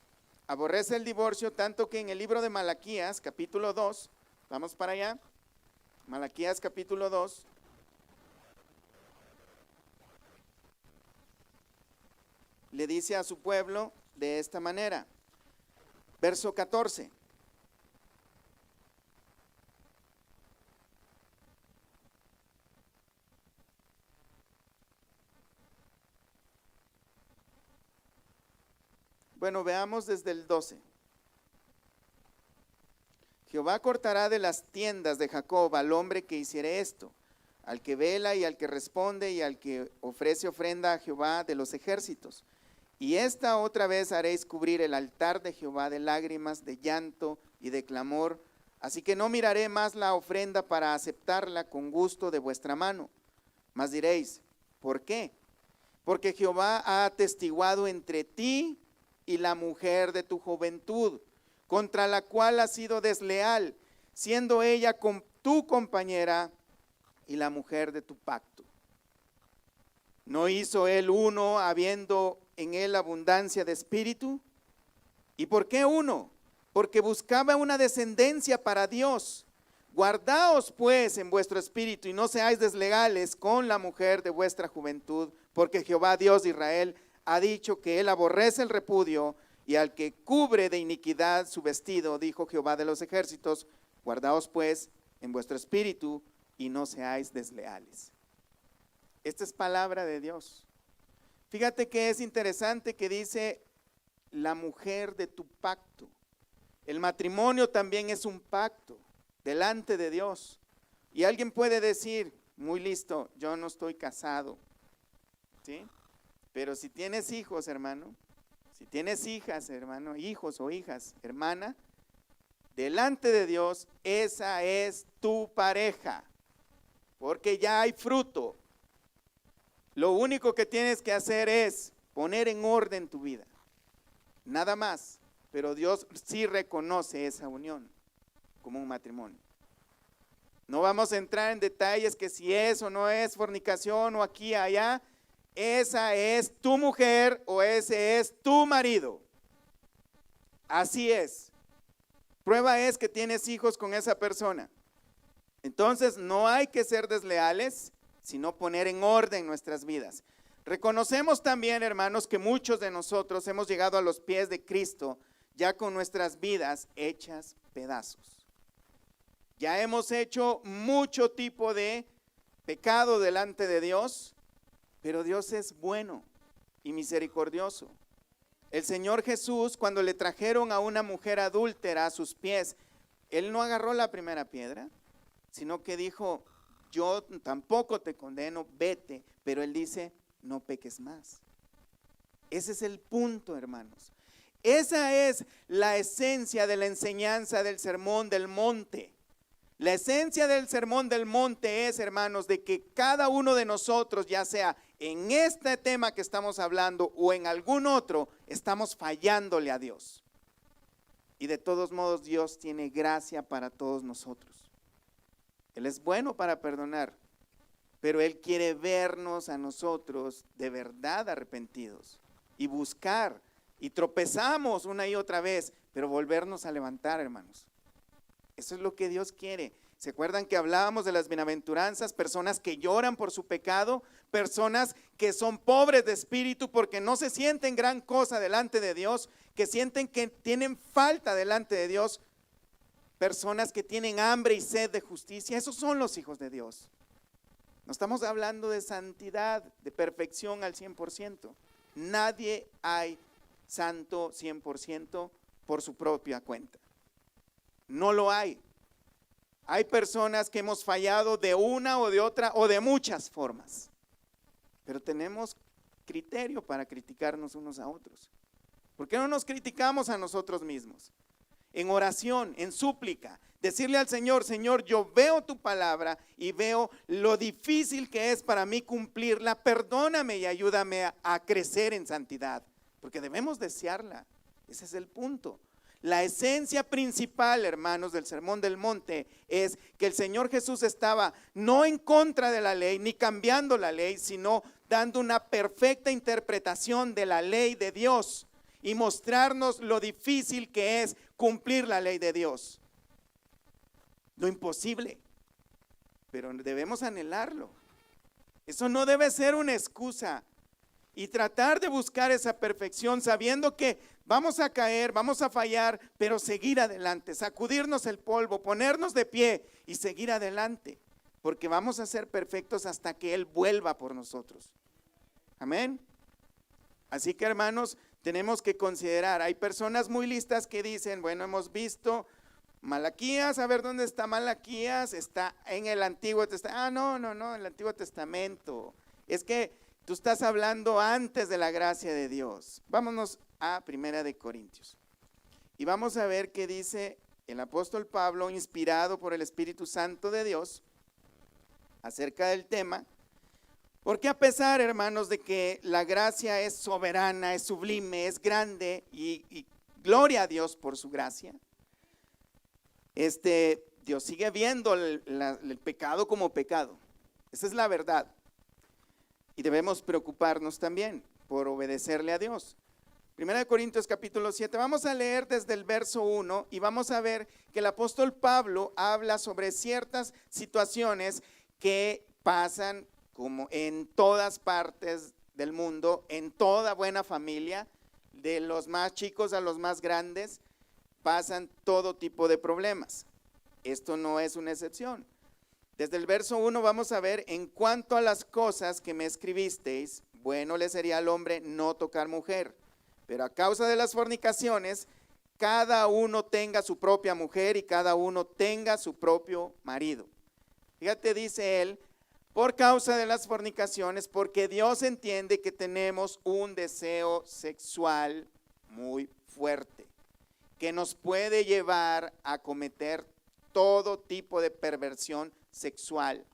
aborrece el divorcio, tanto que en el libro de Malaquías, capítulo 2, vamos para allá, Malaquías capítulo 2, le dice a su pueblo de esta manera, verso 14. Bueno, veamos desde el 12. Jehová cortará de las tiendas de Jacob al hombre que hiciere esto, al que vela y al que responde y al que ofrece ofrenda a Jehová de los ejércitos. Y esta otra vez haréis cubrir el altar de Jehová de lágrimas, de llanto y de clamor. Así que no miraré más la ofrenda para aceptarla con gusto de vuestra mano. Mas diréis, ¿por qué? Porque Jehová ha atestiguado entre ti y la mujer de tu juventud, contra la cual has sido desleal, siendo ella tu compañera y la mujer de tu pacto. ¿No hizo él uno, habiendo en él abundancia de espíritu? ¿Y por qué uno? Porque buscaba una descendencia para Dios. Guardaos pues en vuestro espíritu y no seáis desleales con la mujer de vuestra juventud, porque Jehová Dios de Israel ha dicho que él aborrece el repudio y al que cubre de iniquidad su vestido, dijo Jehová de los ejércitos, guardaos pues en vuestro espíritu y no seáis desleales. Esta es palabra de Dios. Fíjate que es interesante que dice la mujer de tu pacto. El matrimonio también es un pacto delante de Dios. Y alguien puede decir, muy listo, yo no estoy casado, ¿sí? Pero si tienes hijos, hermano, si tienes hijas, hermano, hijos o hijas, hermana, delante de Dios, esa es tu pareja, porque ya hay fruto. Lo único que tienes que hacer es poner en orden tu vida, nada más, pero Dios sí reconoce esa unión como un matrimonio. No vamos a entrar en detalles que si es o no es fornicación o aquí allá. Esa es tu mujer o ese es tu marido. Así es. Prueba es que tienes hijos con esa persona. Entonces no hay que ser desleales, sino poner en orden nuestras vidas. Reconocemos también, hermanos, que muchos de nosotros hemos llegado a los pies de Cristo ya con nuestras vidas hechas pedazos. Ya hemos hecho mucho tipo de pecado delante de Dios, pero Dios es bueno y misericordioso. El Señor Jesús, cuando le trajeron a una mujer adúltera a sus pies, Él no agarró la primera piedra, sino que dijo, yo tampoco te condeno, vete, pero Él dice, no peques más. Ese es el punto, hermanos. Esa es la esencia de la enseñanza del Sermón del Monte. La esencia del Sermón del Monte es, hermanos, de que cada uno de nosotros, ya sea en este tema que estamos hablando o en algún otro, estamos fallándole a Dios. Y de todos modos Dios tiene gracia para todos nosotros. Él es bueno para perdonar, pero Él quiere vernos a nosotros de verdad arrepentidos y buscar, y tropezamos una y otra vez, pero volvernos a levantar, hermanos. Eso es lo que Dios quiere. ¿Se acuerdan que hablábamos de las bienaventuranzas? Personas que lloran por su pecado, personas que son pobres de espíritu porque no se sienten gran cosa delante de Dios, que sienten que tienen falta delante de Dios, personas que tienen hambre y sed de justicia. Esos son los hijos de Dios. No estamos hablando de santidad, de perfección al 100%. Nadie hay santo 100% por su propia cuenta. No lo hay. Hay personas que hemos fallado de una o de otra o de muchas formas. Pero tenemos criterio para criticarnos unos a otros. ¿Por qué no nos criticamos a nosotros mismos? En oración, en súplica, Decirle al Señor, Señor, yo veo tu palabra y veo lo difícil que es para mí cumplirla. Perdóname y ayúdame a crecer en santidad, porque debemos desearla. Ese es el punto. La esencia principal, hermanos, del Sermón del Monte es que el Señor Jesús estaba no en contra de la ley, ni cambiando la ley, sino dando una perfecta interpretación de la ley de Dios y mostrarnos lo difícil que es cumplir la ley de Dios. Lo imposible, pero debemos anhelarlo. Eso no debe ser una excusa. Y tratar de buscar esa perfección sabiendo que vamos a caer, vamos a fallar, pero seguir adelante, sacudirnos el polvo, ponernos de pie y seguir adelante, porque vamos a ser perfectos hasta que Él vuelva por nosotros. Amén. Así que, hermanos, tenemos que considerar, hay personas muy listas que dicen, bueno, hemos visto Malaquías, a ver dónde está Malaquías, está en el Antiguo Testamento. No, el Antiguo Testamento. Es que tú estás hablando antes de la gracia de Dios. Vámonos a 1 Corintios. Y vamos a ver qué dice el apóstol Pablo, inspirado por el Espíritu Santo de Dios, acerca del tema. Porque a pesar, hermanos, de que la gracia es soberana, es sublime, es grande y gloria a Dios por su gracia, Dios sigue viendo el pecado como pecado. Esa es la verdad. Y debemos preocuparnos también por obedecerle a Dios. 1 Corintios capítulo 7, vamos a leer desde el verso 1 y vamos a ver que el apóstol Pablo habla sobre ciertas situaciones que pasan como en todas partes del mundo, en toda buena familia, de los más chicos a los más grandes, pasan todo tipo de problemas. Esto no es una excepción. Desde el verso 1 vamos a ver, en cuanto a las cosas que me escribisteis, bueno le sería al hombre no tocar mujer, pero a causa de las fornicaciones, cada uno tenga su propia mujer y cada uno tenga su propio marido. Fíjate, dice él, por causa de las fornicaciones, porque Dios entiende que tenemos un deseo sexual muy fuerte, que nos puede llevar a cometer todo tipo de perversión sexual.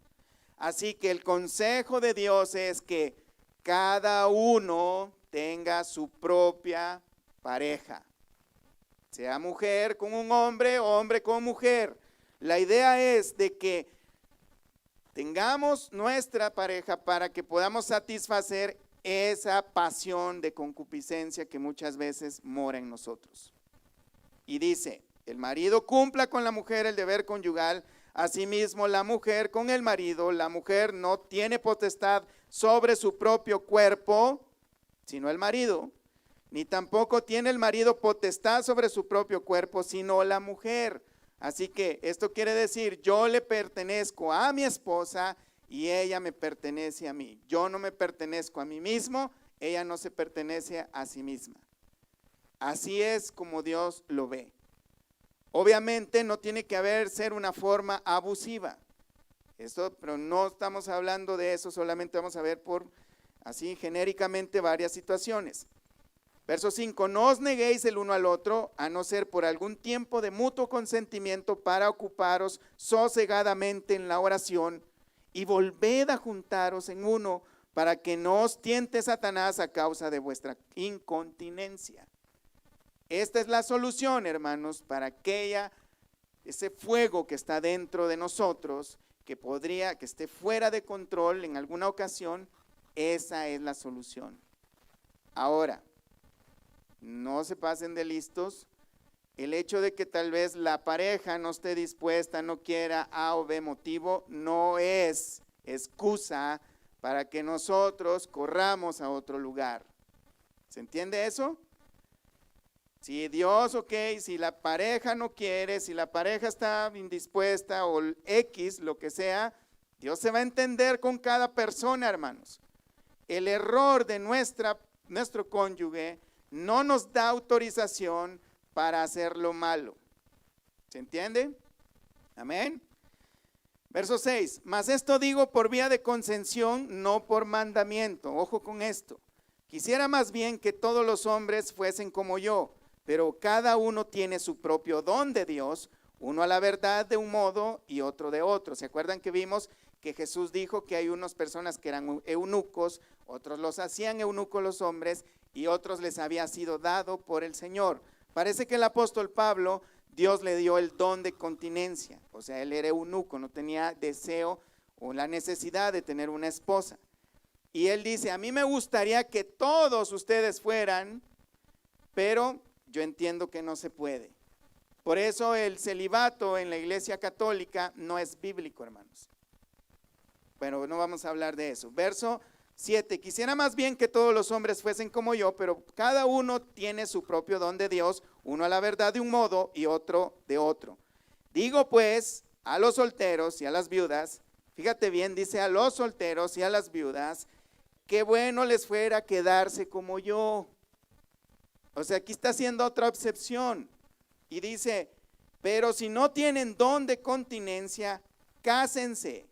Así que el consejo de Dios es que cada uno tenga su propia pareja, sea mujer con un hombre, hombre con mujer. La idea es de que tengamos nuestra pareja para que podamos satisfacer esa pasión de concupiscencia que muchas veces mora en nosotros. Y dice, el marido cumpla con la mujer el deber conyugal, asimismo la mujer con el marido. La mujer no tiene potestad sobre su propio cuerpo, sino el marido, ni tampoco tiene el marido potestad sobre su propio cuerpo, sino la mujer. Así que esto quiere decir, yo le pertenezco a mi esposa y ella me pertenece a mí. Yo no me pertenezco a mí mismo, ella no se pertenece a sí misma. Así es como Dios lo ve. Obviamente no tiene que ser una forma abusiva. Pero no estamos hablando de eso, solamente vamos a ver por así genéricamente varias situaciones. Verso 5, no os neguéis el uno al otro, a no ser por algún tiempo de mutuo consentimiento para ocuparos sosegadamente en la oración, y volved a juntaros en uno, para que no os tiente Satanás a causa de vuestra incontinencia. Esta es la solución, hermanos, para ese fuego que está dentro de nosotros, que esté fuera de control en alguna ocasión. Esa es la solución. Ahora, no se pasen de listos. El hecho de que tal vez la pareja no esté dispuesta, no quiera A o B motivo, no es excusa para que nosotros corramos a otro lugar. ¿Se entiende eso? Si Dios, si la pareja no quiere, si la pareja está indispuesta o X, lo que sea, Dios se va a entender con cada persona, hermanos. El error de nuestro cónyuge no nos da autorización para hacer lo malo. ¿Se entiende? Amén. Verso 6, mas esto digo por vía de concesión, no por mandamiento. Ojo con esto. Quisiera más bien que todos los hombres fuesen como yo, pero cada uno tiene su propio don de Dios, uno a la verdad de un modo y otro de otro. ¿Se acuerdan que vimos que Jesús dijo que hay unas personas que eran eunucos, otros los hacían eunucos los hombres y otros les había sido dado por el Señor? Parece que el apóstol Pablo, Dios le dio el don de continencia, o sea, él era eunuco, no tenía deseo o la necesidad de tener una esposa. Y él dice, a mí me gustaría que todos ustedes fueran, pero yo entiendo que no se puede. Por eso el celibato en la Iglesia Católica no es bíblico, hermanos. Pero no vamos a hablar de eso. Verso 7, quisiera más bien que todos los hombres fuesen como yo, pero cada uno tiene su propio don de Dios, uno a la verdad de un modo y otro de otro. Digo pues a los solteros y a las viudas, fíjate bien, dice a los solteros y a las viudas, qué bueno les fuera quedarse como yo. O sea, aquí está haciendo otra excepción. Y dice, pero si no tienen don de continencia, cásense,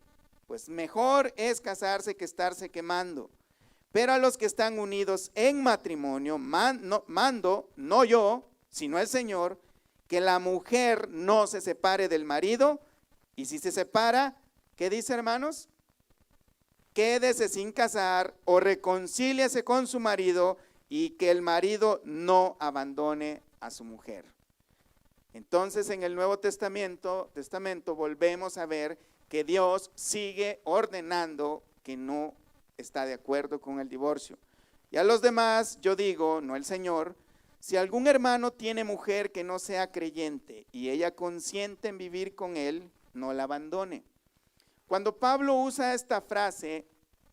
pues mejor es casarse que estarse quemando. Pero a los que están unidos en matrimonio, mando, no yo, sino el Señor, que la mujer no se separe del marido, y si se separa, ¿qué dice, hermanos? Quédese sin casar o reconcíliese con su marido y que el marido no abandone a su mujer. Entonces en el Nuevo Testamento volvemos a ver que Dios sigue ordenando que no está de acuerdo con el divorcio. Y a los demás yo digo, no el Señor, si algún hermano tiene mujer que no sea creyente y ella consiente en vivir con él, no la abandone. Cuando Pablo usa esta frase,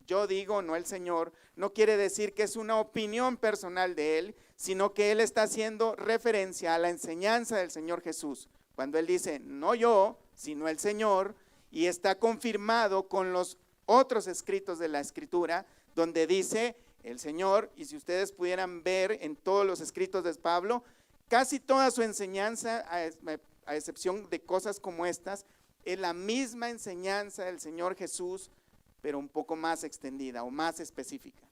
yo digo, no el Señor, no quiere decir que es una opinión personal de él, sino que él está haciendo referencia a la enseñanza del Señor Jesús. Cuando él dice, no yo, sino el Señor, y está confirmado con los otros escritos de la Escritura, donde dice el Señor, y si ustedes pudieran ver en todos los escritos de Pablo, casi toda su enseñanza, a excepción de cosas como estas, es la misma enseñanza del Señor Jesús, pero un poco más extendida o más específica.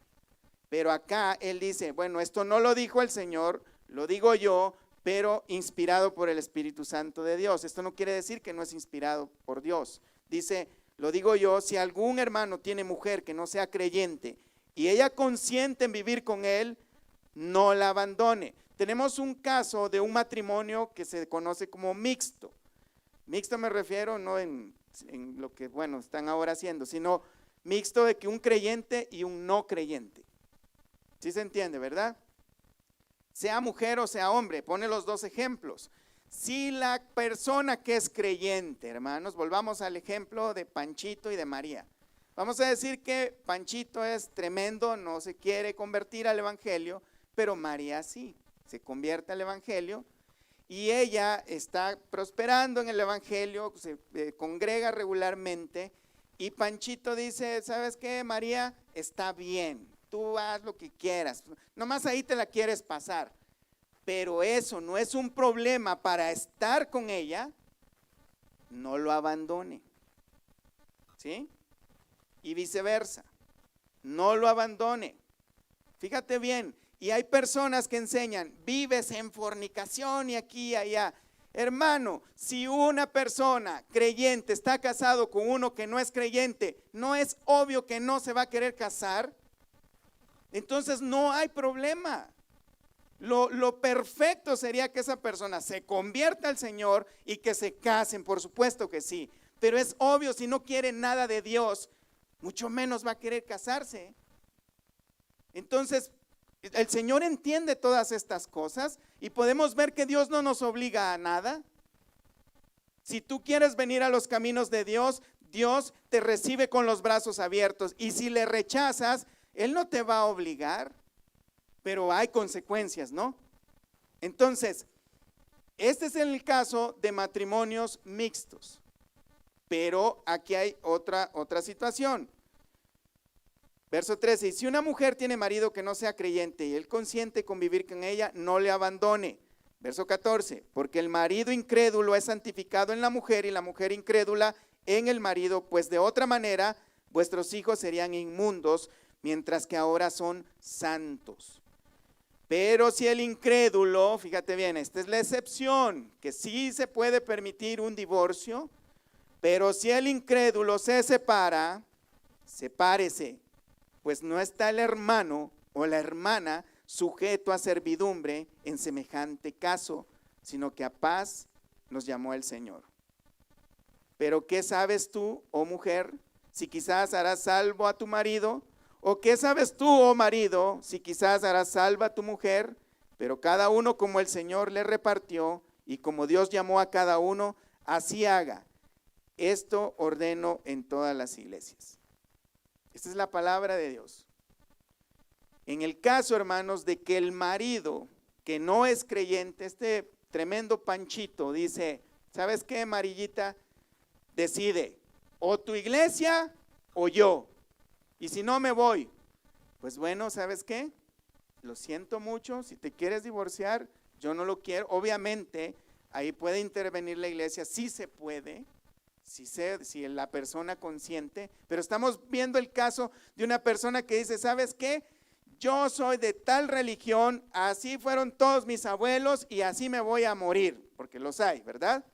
Pero acá él dice, bueno, esto no lo dijo el Señor, lo digo yo, pero inspirado por el Espíritu Santo de Dios. Esto no quiere decir que no es inspirado por Dios. Dice, lo digo yo, si algún hermano tiene mujer que no sea creyente y ella consiente en vivir con él, no la abandone. Tenemos un caso de un matrimonio que se conoce como mixto. Mixto me refiero no en lo que, bueno, están ahora haciendo, sino mixto de que un creyente y un no creyente. ¿Sí se entiende, verdad? Sea mujer o sea hombre, pone los dos ejemplos. Si la persona que es creyente, hermanos, volvamos al ejemplo de Panchito y de María. Vamos a decir que Panchito es tremendo, no se quiere convertir al evangelio, pero María sí, se convierte al evangelio y ella está prosperando en el evangelio, se congrega regularmente y Panchito dice, ¿sabes qué, María? Está bien, tú haz lo que quieras, nomás ahí te la quieres pasar. Pero eso no es un problema para estar con ella, no lo abandone. ¿Sí? Y viceversa, no lo abandone. Fíjate bien, y hay personas que enseñan, vives en fornicación y aquí y allá. Hermano, si una persona creyente está casado con uno que no es creyente, ¿no es obvio que no se va a querer casar? Entonces no hay problema. Lo perfecto sería que esa persona se convierta al Señor y que se casen, por supuesto que sí. Pero es obvio, si no quiere nada de Dios, mucho menos va a querer casarse. Entonces, el Señor entiende todas estas cosas y podemos ver que Dios no nos obliga a nada. Si tú quieres venir a los caminos de Dios, Dios te recibe con los brazos abiertos. Y si le rechazas, Él no te va a obligar. Pero hay consecuencias, ¿no? Entonces, este es el caso de matrimonios mixtos. Pero aquí hay otra situación. Verso 13, y si una mujer tiene marido que no sea creyente y él consiente convivir con ella, no le abandone. Verso 14, porque el marido incrédulo es santificado en la mujer y la mujer incrédula en el marido, pues de otra manera vuestros hijos serían inmundos, mientras que ahora son santos. Pero si el incrédulo, fíjate bien, esta es la excepción, que sí se puede permitir un divorcio, pero si el incrédulo se separa, sepárese, pues no está el hermano o la hermana sujeto a servidumbre en semejante caso, sino que a paz nos llamó el Señor. Pero ¿qué sabes tú, oh mujer, si quizás harás salvo a tu marido? ¿O qué sabes tú, oh marido, si quizás harás salva a tu mujer? Pero cada uno como el Señor le repartió y como Dios llamó a cada uno, así haga. Esto ordeno en todas las iglesias. Esta es la palabra de Dios. En el caso, hermanos, de que el marido que no es creyente, este tremendo Panchito, dice, ¿sabes qué, Marillita? Decide, o tu iglesia o yo. Y si no me voy, pues bueno, ¿sabes qué? Lo siento mucho, si te quieres divorciar, yo no lo quiero. Obviamente, ahí puede intervenir la iglesia, sí se puede, si la persona consiente, pero estamos viendo el caso de una persona que dice, ¿sabes qué? Yo soy de tal religión, así fueron todos mis abuelos y así me voy a morir, porque los hay, ¿verdad?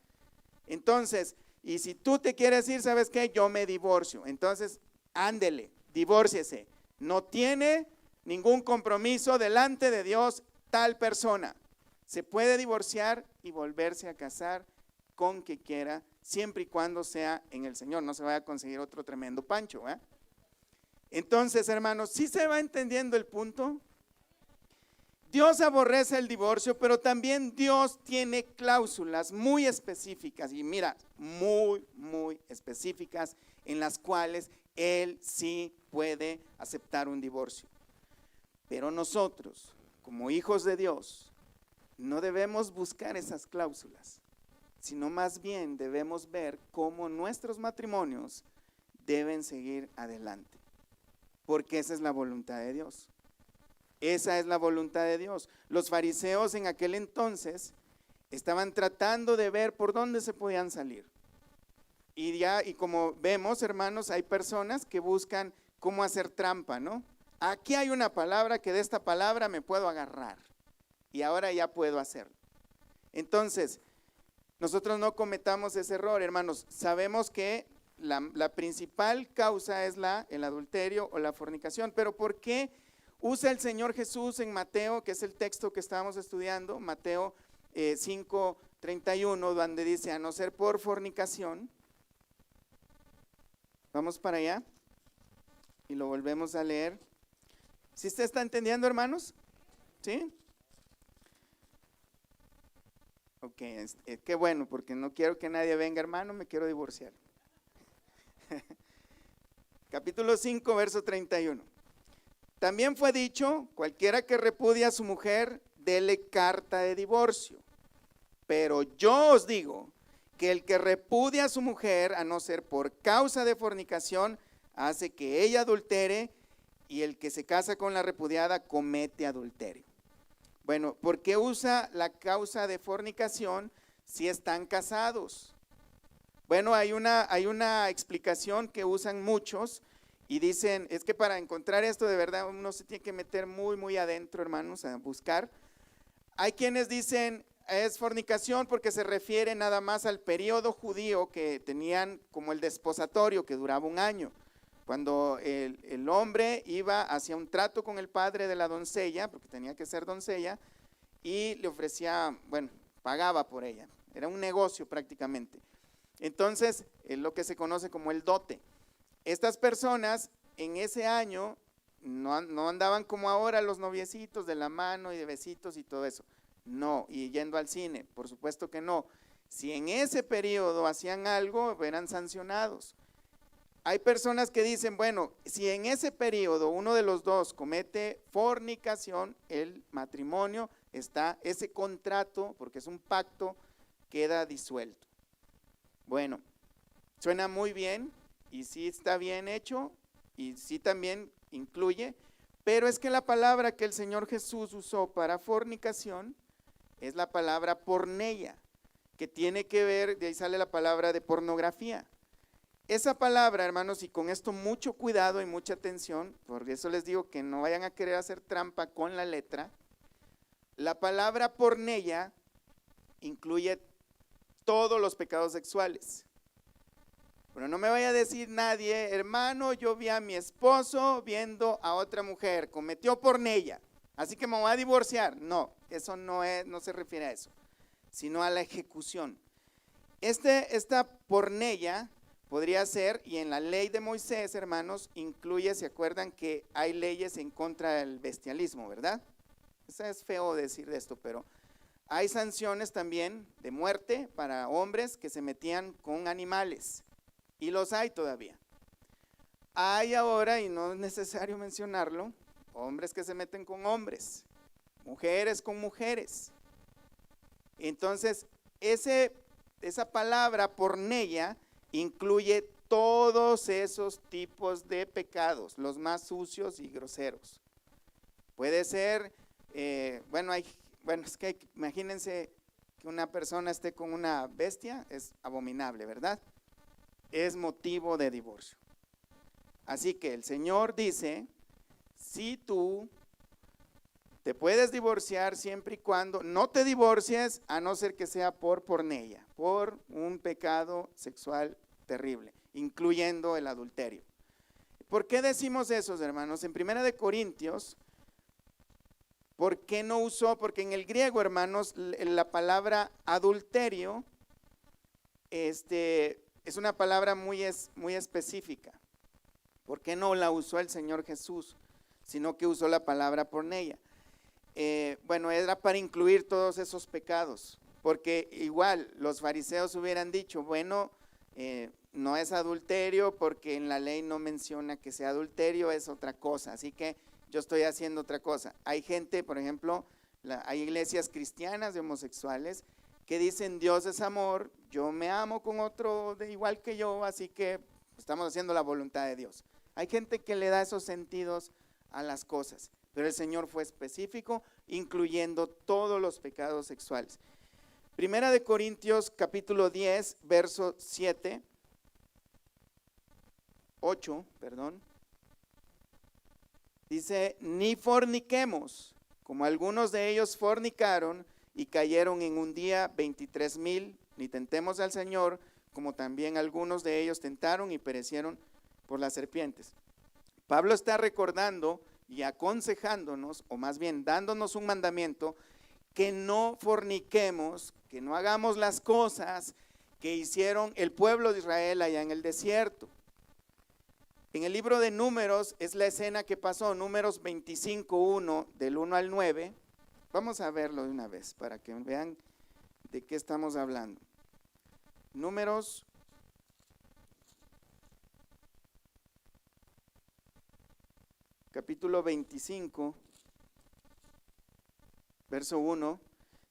Entonces, y si tú te quieres ir, ¿sabes qué? Yo me divorcio. Entonces, ándele. Divórciese, no tiene ningún compromiso delante de Dios tal persona. Se puede divorciar y volverse a casar con quien quiera, siempre y cuando sea en el Señor, no se vaya a conseguir otro tremendo Pancho, ¿eh? Entonces, hermanos, ¿sí se va entendiendo el punto? Dios aborrece el divorcio, pero también Dios tiene cláusulas muy específicas, y mira, muy específicas, en las cuales Él sí puede aceptar un divorcio. Pero nosotros, como hijos de Dios, no debemos buscar esas cláusulas, sino más bien debemos ver cómo nuestros matrimonios deben seguir adelante, porque esa es la voluntad de Dios. Esa es la voluntad de Dios. Los fariseos en aquel entonces estaban tratando de ver por dónde se podían salir. Y como vemos, hermanos, hay personas que buscan cómo hacer trampa, ¿no? Aquí hay una palabra que de esta palabra me puedo agarrar y ahora ya puedo hacerlo. Entonces, nosotros no cometamos ese error, hermanos. Sabemos que la principal causa es el adulterio o la fornicación, pero ¿por qué usa el Señor Jesús en Mateo, que es el texto que estábamos estudiando, Mateo 5:31, donde dice, a no ser por fornicación? Vamos para allá y lo volvemos a leer. ¿Sí usted está entendiendo, hermanos? ¿Sí? Ok, qué bueno, porque no quiero que nadie venga, hermano, me quiero divorciar. Capítulo 5, verso 31. También fue dicho, cualquiera que repudia a su mujer, dele carta de divorcio. Pero yo os digo que el que repudia a su mujer, a no ser por causa de fornicación, hace que ella adultere, y el que se casa con la repudiada comete adulterio. Bueno, ¿por qué usa la causa de fornicación si están casados? Bueno, hay una explicación que usan muchos y dicen, es que para encontrar esto de verdad uno se tiene que meter muy adentro, hermanos, a buscar. Hay quienes dicen, es fornicación porque se refiere nada más al periodo judío que tenían como el desposatorio, que duraba 1 año. Cuando el hombre iba hacia un trato con el padre de la doncella, porque tenía que ser doncella, y le ofrecía, bueno, pagaba por ella. Era un negocio prácticamente. Entonces, es lo que se conoce como el dote. Estas personas en ese año no andaban como ahora los noviecitos de la mano y de besitos y todo eso. No, y yendo al cine, por supuesto que no. Si en ese periodo hacían algo, eran sancionados. Hay personas que dicen, bueno, si en ese periodo uno de los dos comete fornicación, el matrimonio está, ese contrato, porque es un pacto, queda disuelto. Bueno, suena muy bien y sí está bien hecho y sí también incluye, pero es que la palabra que el Señor Jesús usó para fornicación es la palabra porneia, que tiene que ver, de ahí sale la palabra de pornografía. Esa palabra, hermanos, y con esto mucho cuidado y mucha atención, por eso les digo que no vayan a querer hacer trampa con la letra, La palabra porneia incluye todos los pecados sexuales. Pero no me vaya a decir nadie, hermano, yo vi a mi esposo viendo a otra mujer, cometió porneia, así que me voy a divorciar. No, eso no se refiere a eso, sino a la ejecución. Esta porneia podría ser, y en la ley de Moisés, hermanos, incluye, ¿se acuerdan que hay leyes en contra del bestialismo, verdad? Es feo decir esto, pero hay sanciones también de muerte para hombres que se metían con animales, y los hay todavía. Hay ahora, y no es necesario mencionarlo, hombres que se meten con hombres, mujeres con mujeres. Entonces, esa palabra porneia incluye todos esos tipos de pecados, los más sucios y groseros. Puede ser, es que imagínense que una persona esté con una bestia, es abominable, ¿verdad? Es motivo de divorcio. Así que el Señor dice, si tú te puedes divorciar siempre y cuando no te divorcies, a no ser que sea por porneia, por un pecado sexual terrible, incluyendo el adulterio. ¿Por qué decimos eso, hermanos? En 1 Corintios, ¿por qué no usó? Porque en el griego, hermanos, la palabra adulterio es una palabra muy específica. ¿Por qué no la usó el Señor Jesús, sino que usó la palabra porneia? Era para incluir todos esos pecados, porque igual los fariseos hubieran dicho, no es adulterio porque en la ley no menciona que sea adulterio, es otra cosa, así que yo estoy haciendo otra cosa. Hay gente, por ejemplo, hay iglesias cristianas de homosexuales que dicen Dios es amor, yo me amo con otro de igual que yo, así que estamos haciendo la voluntad de Dios. Hay gente que le da esos sentidos a las cosas, pero el Señor fue específico, incluyendo todos los pecados sexuales. 1 Corintios capítulo 10, verso 8, dice, ni forniquemos, como algunos de ellos fornicaron y cayeron en un día 23,000, ni tentemos al Señor, como también algunos de ellos tentaron y perecieron por las serpientes. Pablo está recordando y aconsejándonos, o más bien dándonos un mandamiento, que no forniquemos, que no hagamos las cosas que hicieron el pueblo de Israel allá en el desierto. En el libro de Números es la escena que pasó, Números 25:1, del 1 al 9. Vamos a verlo de una vez para que vean de qué estamos hablando. Números capítulo 25, verso 1,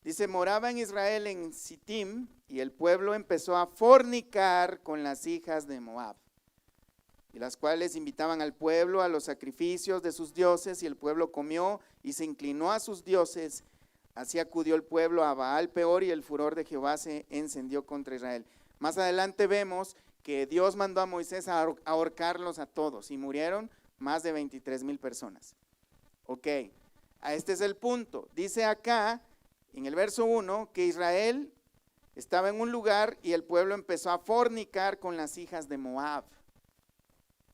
dice, moraba en Israel en Sittim, y el pueblo empezó a fornicar con las hijas de Moab, y las cuales invitaban al pueblo a los sacrificios de sus dioses, y el pueblo comió y se inclinó a sus dioses. Así acudió el pueblo a Baal Peor, y el furor de Jehová se encendió contra Israel. Más adelante vemos que Dios mandó a Moisés a ahorcarlos a todos, y murieron más de 23,000 personas. Ok, este es el punto. Dice acá, en el verso 1, que Israel estaba en un lugar y el pueblo empezó a fornicar con las hijas de Moab.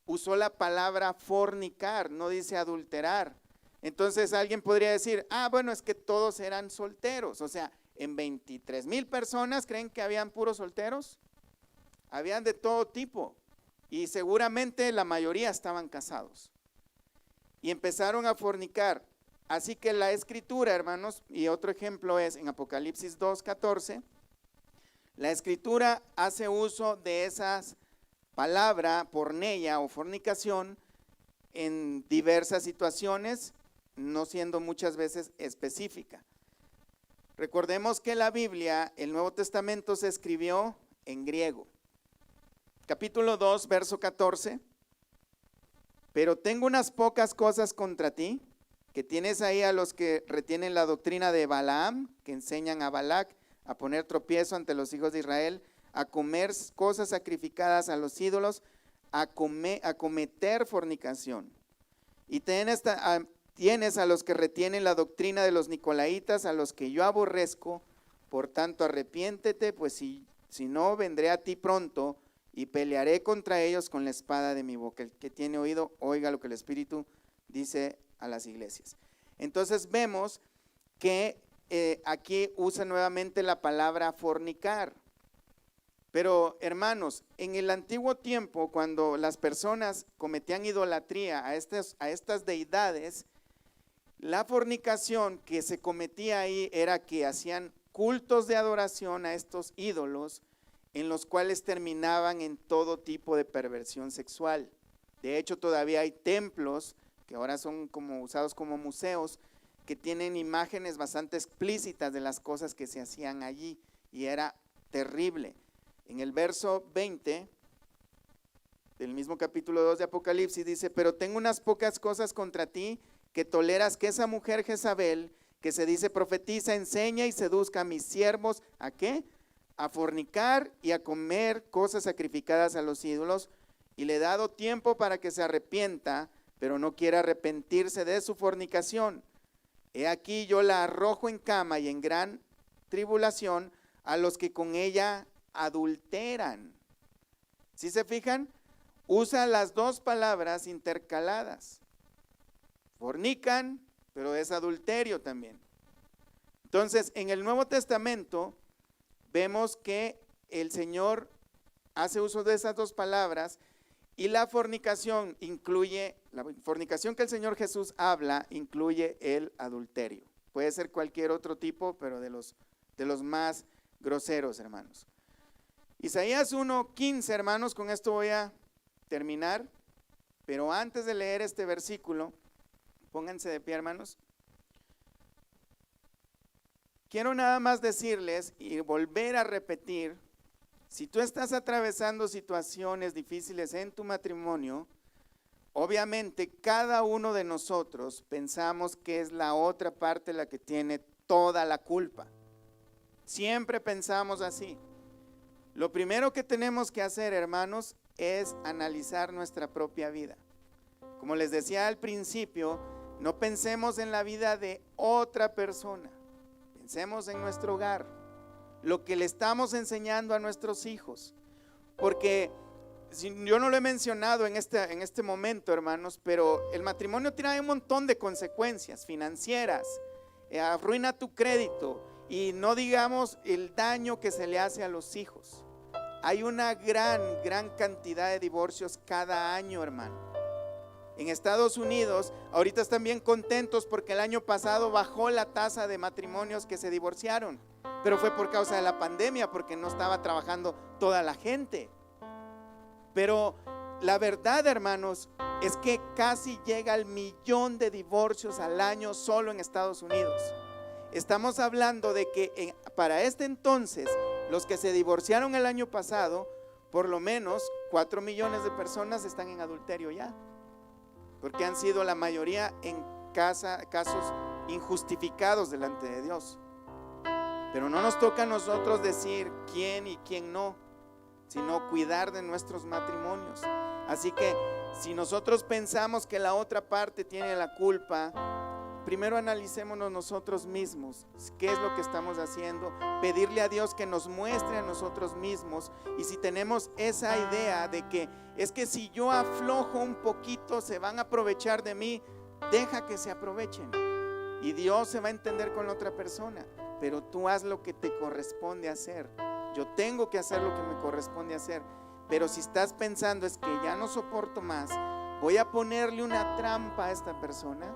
Usó la palabra fornicar, no dice adulterar. Entonces alguien podría decir, es que todos eran solteros. O sea, en 23,000 personas, ¿creen que habían puros solteros? Habían de todo tipo. Y seguramente la mayoría estaban casados. Y empezaron a fornicar. Así que la escritura, hermanos, y otro ejemplo es en Apocalipsis 2:14, la escritura hace uso de esas palabras, porneia o fornicación, en diversas situaciones, no siendo muchas veces específica. Recordemos que la Biblia, el Nuevo Testamento, se escribió en griego. Capítulo 2, verso 14, pero tengo unas pocas cosas contra ti, que tienes ahí a los que retienen la doctrina de Balaam, que enseñan a Balac a poner tropiezo ante los hijos de Israel, a comer cosas sacrificadas a los ídolos, a cometer fornicación. Y tienes a los que retienen la doctrina de los nicolaítas, a los que yo aborrezco. Por tanto, arrepiéntete, pues si no, vendré a ti pronto y pelearé contra ellos con la espada de mi boca. El que tiene oído, oiga lo que el Espíritu dice a las iglesias. Entonces vemos que aquí usa nuevamente la palabra fornicar. Pero hermanos, en el antiguo tiempo, cuando las personas cometían idolatría a estas deidades, la fornicación que se cometía ahí era que hacían cultos de adoración a estos ídolos, en los cuales terminaban en todo tipo de perversión sexual. De hecho, todavía hay templos que ahora son como usados como museos, que tienen imágenes bastante explícitas de las cosas que se hacían allí, y era terrible. En el verso 20 del mismo capítulo 2 de Apocalipsis dice: pero tengo unas pocas cosas contra ti, que toleras que esa mujer Jezabel, que se dice profetiza, enseña y seduzca a mis siervos, ¿a qué? A fornicar y a comer cosas sacrificadas a los ídolos, y le he dado tiempo para que se arrepienta, pero no quiere arrepentirse de su fornicación. He aquí yo la arrojo en cama y en gran tribulación a los que con ella adulteran. ¿Sí se fijan? Usa las dos palabras intercaladas. Fornican, pero es adulterio también. Entonces, en el Nuevo Testamento vemos que el Señor hace uso de esas dos palabras, y la fornicación incluye, la fornicación que el Señor Jesús habla, incluye el adulterio. Puede ser cualquier otro tipo, pero de los más groseros, hermanos. Isaías 1:15, hermanos, con esto voy a terminar, pero antes de leer este versículo, pónganse de pie, hermanos. Quiero nada más decirles y volver a repetir: si tú estás atravesando situaciones difíciles en tu matrimonio, obviamente cada uno de nosotros pensamos que es la otra parte la que tiene toda la culpa. Siempre pensamos así. Lo primero que tenemos que hacer, hermanos, es analizar nuestra propia vida. Como les decía al principio, no pensemos en la vida de otra persona, pensemos en nuestro hogar, lo que le estamos enseñando a nuestros hijos. Porque yo no lo he mencionado en este momento, hermanos, pero el matrimonio trae un montón de consecuencias financieras, arruina tu crédito, y no digamos el daño que se le hace a los hijos. Hay una gran cantidad de divorcios cada año, hermano. En Estados Unidos ahorita están bien contentos porque el año pasado bajó la tasa de matrimonios que se divorciaron, pero fue por causa de la pandemia, porque no estaba trabajando toda la gente. Pero la verdad, hermanos, es que casi llega al 1,000,000 de divorcios al año solo en Estados Unidos. Estamos hablando de que para este entonces, los que se divorciaron el año pasado, por lo menos 4 millones de personas están en adulterio ya, porque han sido la mayoría en casos injustificados delante de Dios. Pero no nos toca a nosotros decir quién y quién no, sino cuidar de nuestros matrimonios. Así que si nosotros pensamos que la otra parte tiene la culpa, primero analicémonos nosotros mismos, qué es lo que estamos haciendo, pedirle a Dios que nos muestre a nosotros mismos. Y si tenemos esa idea de que es que si yo aflojo un poquito se van a aprovechar de mí, deja que se aprovechen y Dios se va a entender con la otra persona, pero tú haz lo que te corresponde hacer. Yo tengo que hacer lo que me corresponde hacer. Pero si estás pensando es que ya no soporto más, voy a ponerle una trampa a esta persona,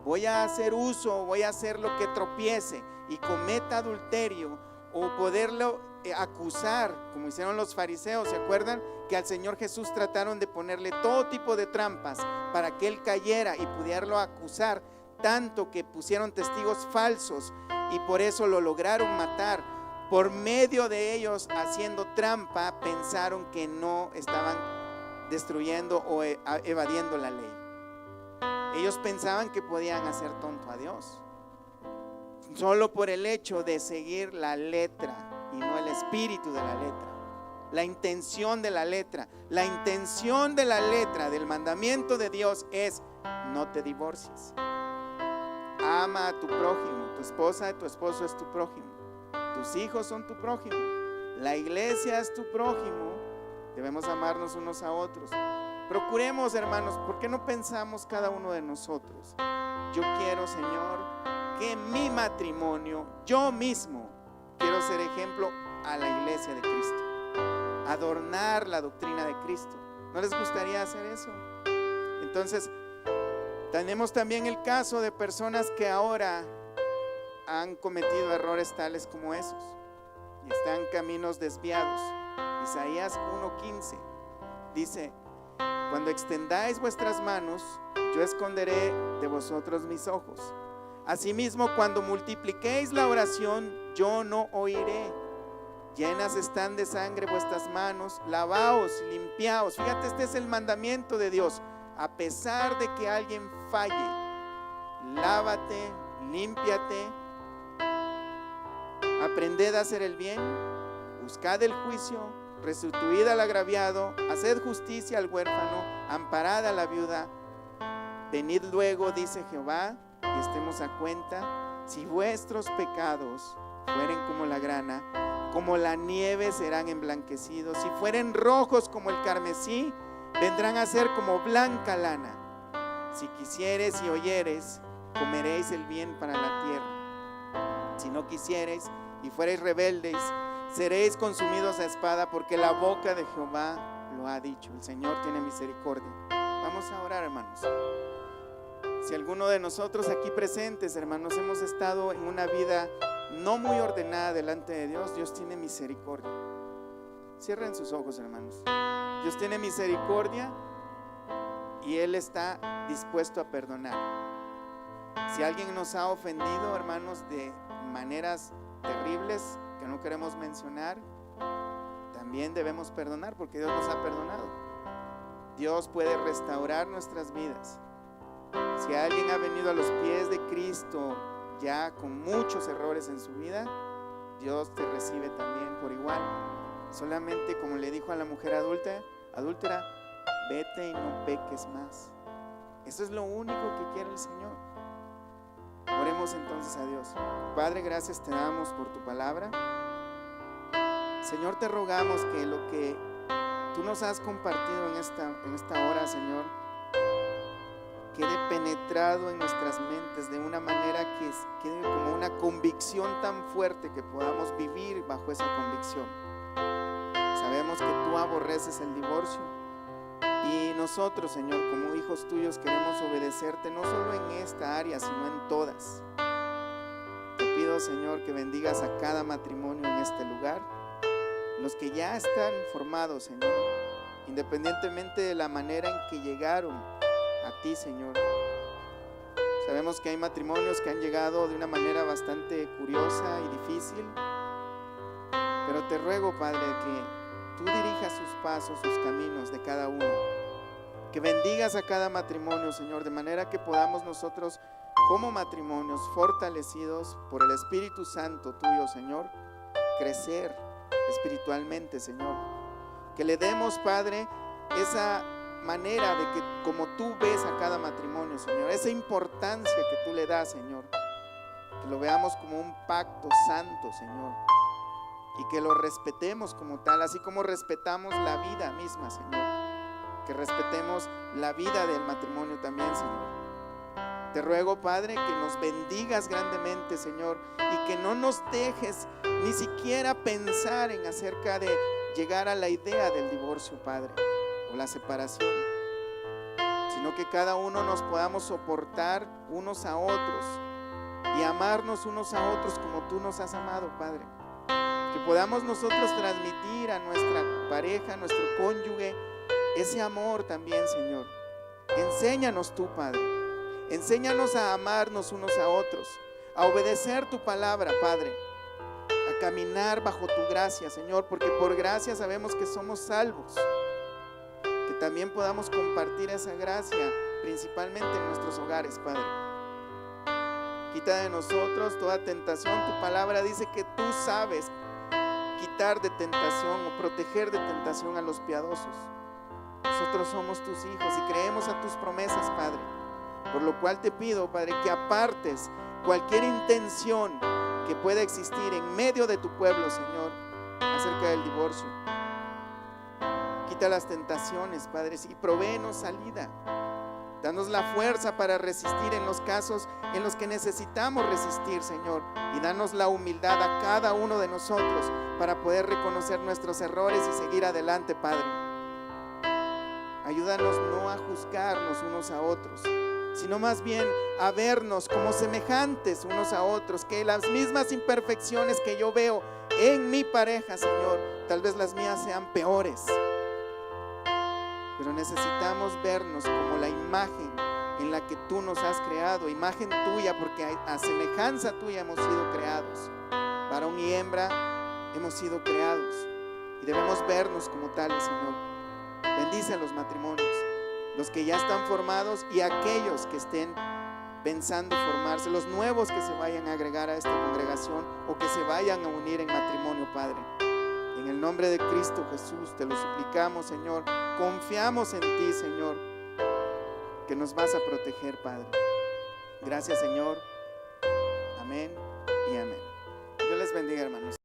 voy a hacer uso, voy a hacer lo que tropiece y cometa adulterio, o poderlo acusar, como hicieron los fariseos. ¿Se acuerdan? Que al Señor Jesús trataron de ponerle todo tipo de trampas para que Él cayera y pudiéralo acusar, tanto que pusieron testigos falsos y por eso lo lograron matar. Por medio de ellos, haciendo trampa, pensaron que no estaban destruyendo o evadiendo la ley. Ellos pensaban que podían hacer tonto a Dios, solo por el hecho de seguir la letra y no el espíritu de la letra, la intención de la letra. La intención de la letra del mandamiento de Dios es: no te divorcies. Ama a tu prójimo. Tu esposa y tu esposo es tu prójimo. Tus hijos son tu prójimo. La iglesia es tu prójimo. Debemos amarnos unos a otros. Procuremos, hermanos, ¿por qué no pensamos cada uno de nosotros? Yo quiero, Señor, que mi matrimonio, yo mismo, quiero ser ejemplo a la iglesia de Cristo. Adornar la doctrina de Cristo. ¿No les gustaría hacer eso? Entonces, tenemos también el caso de personas que ahora han cometido errores tales como esos y están caminos desviados. Isaías 1:15 dice: cuando extendáis vuestras manos, yo esconderé de vosotros mis ojos. Asimismo, cuando multipliquéis la oración, yo no oiré. Llenas están de sangre vuestras manos, lavaos y limpiaos. Fíjate, este es el mandamiento de Dios. A pesar de que alguien falle, lávate, límpiate, aprended a hacer el bien, buscad el juicio, restituid al agraviado, haced justicia al huérfano, amparad a la viuda. Venid luego, dice Jehová, y estemos a cuenta. Si vuestros pecados fueren como la grana, como la nieve serán emblanquecidos. Si fueren rojos como el carmesí, vendrán a ser como blanca lana. Si quisieres y oyeres, comeréis el bien para la tierra. Si no quisiereis y fuereis rebeldes, seréis consumidos a espada, porque la boca de Jehová lo ha dicho. El Señor tiene misericordia. Vamos a orar, hermanos. Si alguno de nosotros aquí presentes, hermanos, hemos estado en una vida no muy ordenada delante de Dios, Dios tiene misericordia. Cierren sus ojos, hermanos. Dios tiene misericordia y Él está dispuesto a perdonar. Si alguien nos ha ofendido, hermanos, de maneras terribles que no queremos mencionar, también debemos perdonar, porque Dios nos ha perdonado. Dios puede restaurar nuestras vidas. Si alguien ha venido a los pies de Cristo ya con muchos errores en su vida, Dios te recibe también por igual. Solamente, como le dijo a la mujer adúltera, vete y no peques más. Eso es lo único que quiere el Señor. Oremos entonces a Dios. Padre, gracias te damos por tu palabra. Señor, te rogamos que lo que tú nos has compartido en esta hora, Señor, quede penetrado en nuestras mentes de una manera que quede como una convicción tan fuerte que podamos vivir bajo esa convicción. Sabemos que tú aborreces el divorcio y nosotros, Señor, como hijos tuyos, queremos obedecerte no solo en esta área, sino en todas. Te pido, Señor, que bendigas a cada matrimonio en este lugar, los que ya están formados, Señor, independientemente de la manera en que llegaron a ti, Señor. Sabemos que hay matrimonios que han llegado de una manera bastante curiosa y difícil, pero te ruego, Padre, que tú dirijas sus pasos, sus caminos de cada uno, que bendigas a cada matrimonio, Señor, de manera que podamos nosotros como matrimonios fortalecidos por el Espíritu Santo tuyo, Señor, crecer espiritualmente, Señor. Que le demos, Padre, esa manera de que como tú ves a cada matrimonio, Señor, esa importancia que tú le das, Señor, que lo veamos como un pacto santo, Señor, y que lo respetemos como tal, así como respetamos la vida misma, Señor, que respetemos la vida del matrimonio también, Señor. Te ruego, Padre, que nos bendigas grandemente, Señor, y que no nos dejes ni siquiera pensar en acerca de llegar a la idea del divorcio, Padre, o la separación, sino que cada uno nos podamos soportar unos a otros y amarnos unos a otros como tú nos has amado, Padre. Que podamos nosotros transmitir a nuestra pareja, a nuestro cónyuge, ese amor también, Señor. Enséñanos tú, Padre. Enséñanos a amarnos unos a otros, a obedecer tu palabra, Padre, a caminar bajo tu gracia, Señor, porque por gracia sabemos que somos salvos. Que también podamos compartir esa gracia, principalmente en nuestros hogares, Padre. Quita de nosotros toda tentación. Tu palabra dice que tú sabes quitar de tentación o proteger de tentación a los piadosos. Nosotros somos tus hijos y creemos a tus promesas, Padre. Por lo cual te pido, Padre, que apartes cualquier intención que pueda existir en medio de tu pueblo, Señor, acerca del divorcio. Quita las tentaciones, Padre, y provéenos salida. Danos la fuerza para resistir en los casos en los que necesitamos resistir, Señor. Y danos la humildad a cada uno de nosotros para poder reconocer nuestros errores y seguir adelante, Padre. Ayúdanos no a juzgarnos unos a otros, sino más bien a vernos como semejantes unos a otros, que las mismas imperfecciones que yo veo en mi pareja, Señor, tal vez las mías sean peores, pero necesitamos vernos como la imagen en la que tú nos has creado, imagen tuya, porque a semejanza tuya hemos sido creados. Varón y hembra hemos sido creados y debemos vernos como tales, Señor. Bendice a los matrimonios, los que ya están formados y aquellos que estén pensando formarse, los nuevos que se vayan a agregar a esta congregación o que se vayan a unir en matrimonio, Padre. En el nombre de Cristo Jesús te lo suplicamos, Señor. Confiamos en ti, Señor, que nos vas a proteger, Padre. Gracias, Señor. Amén y amén. Dios les bendiga, hermanos.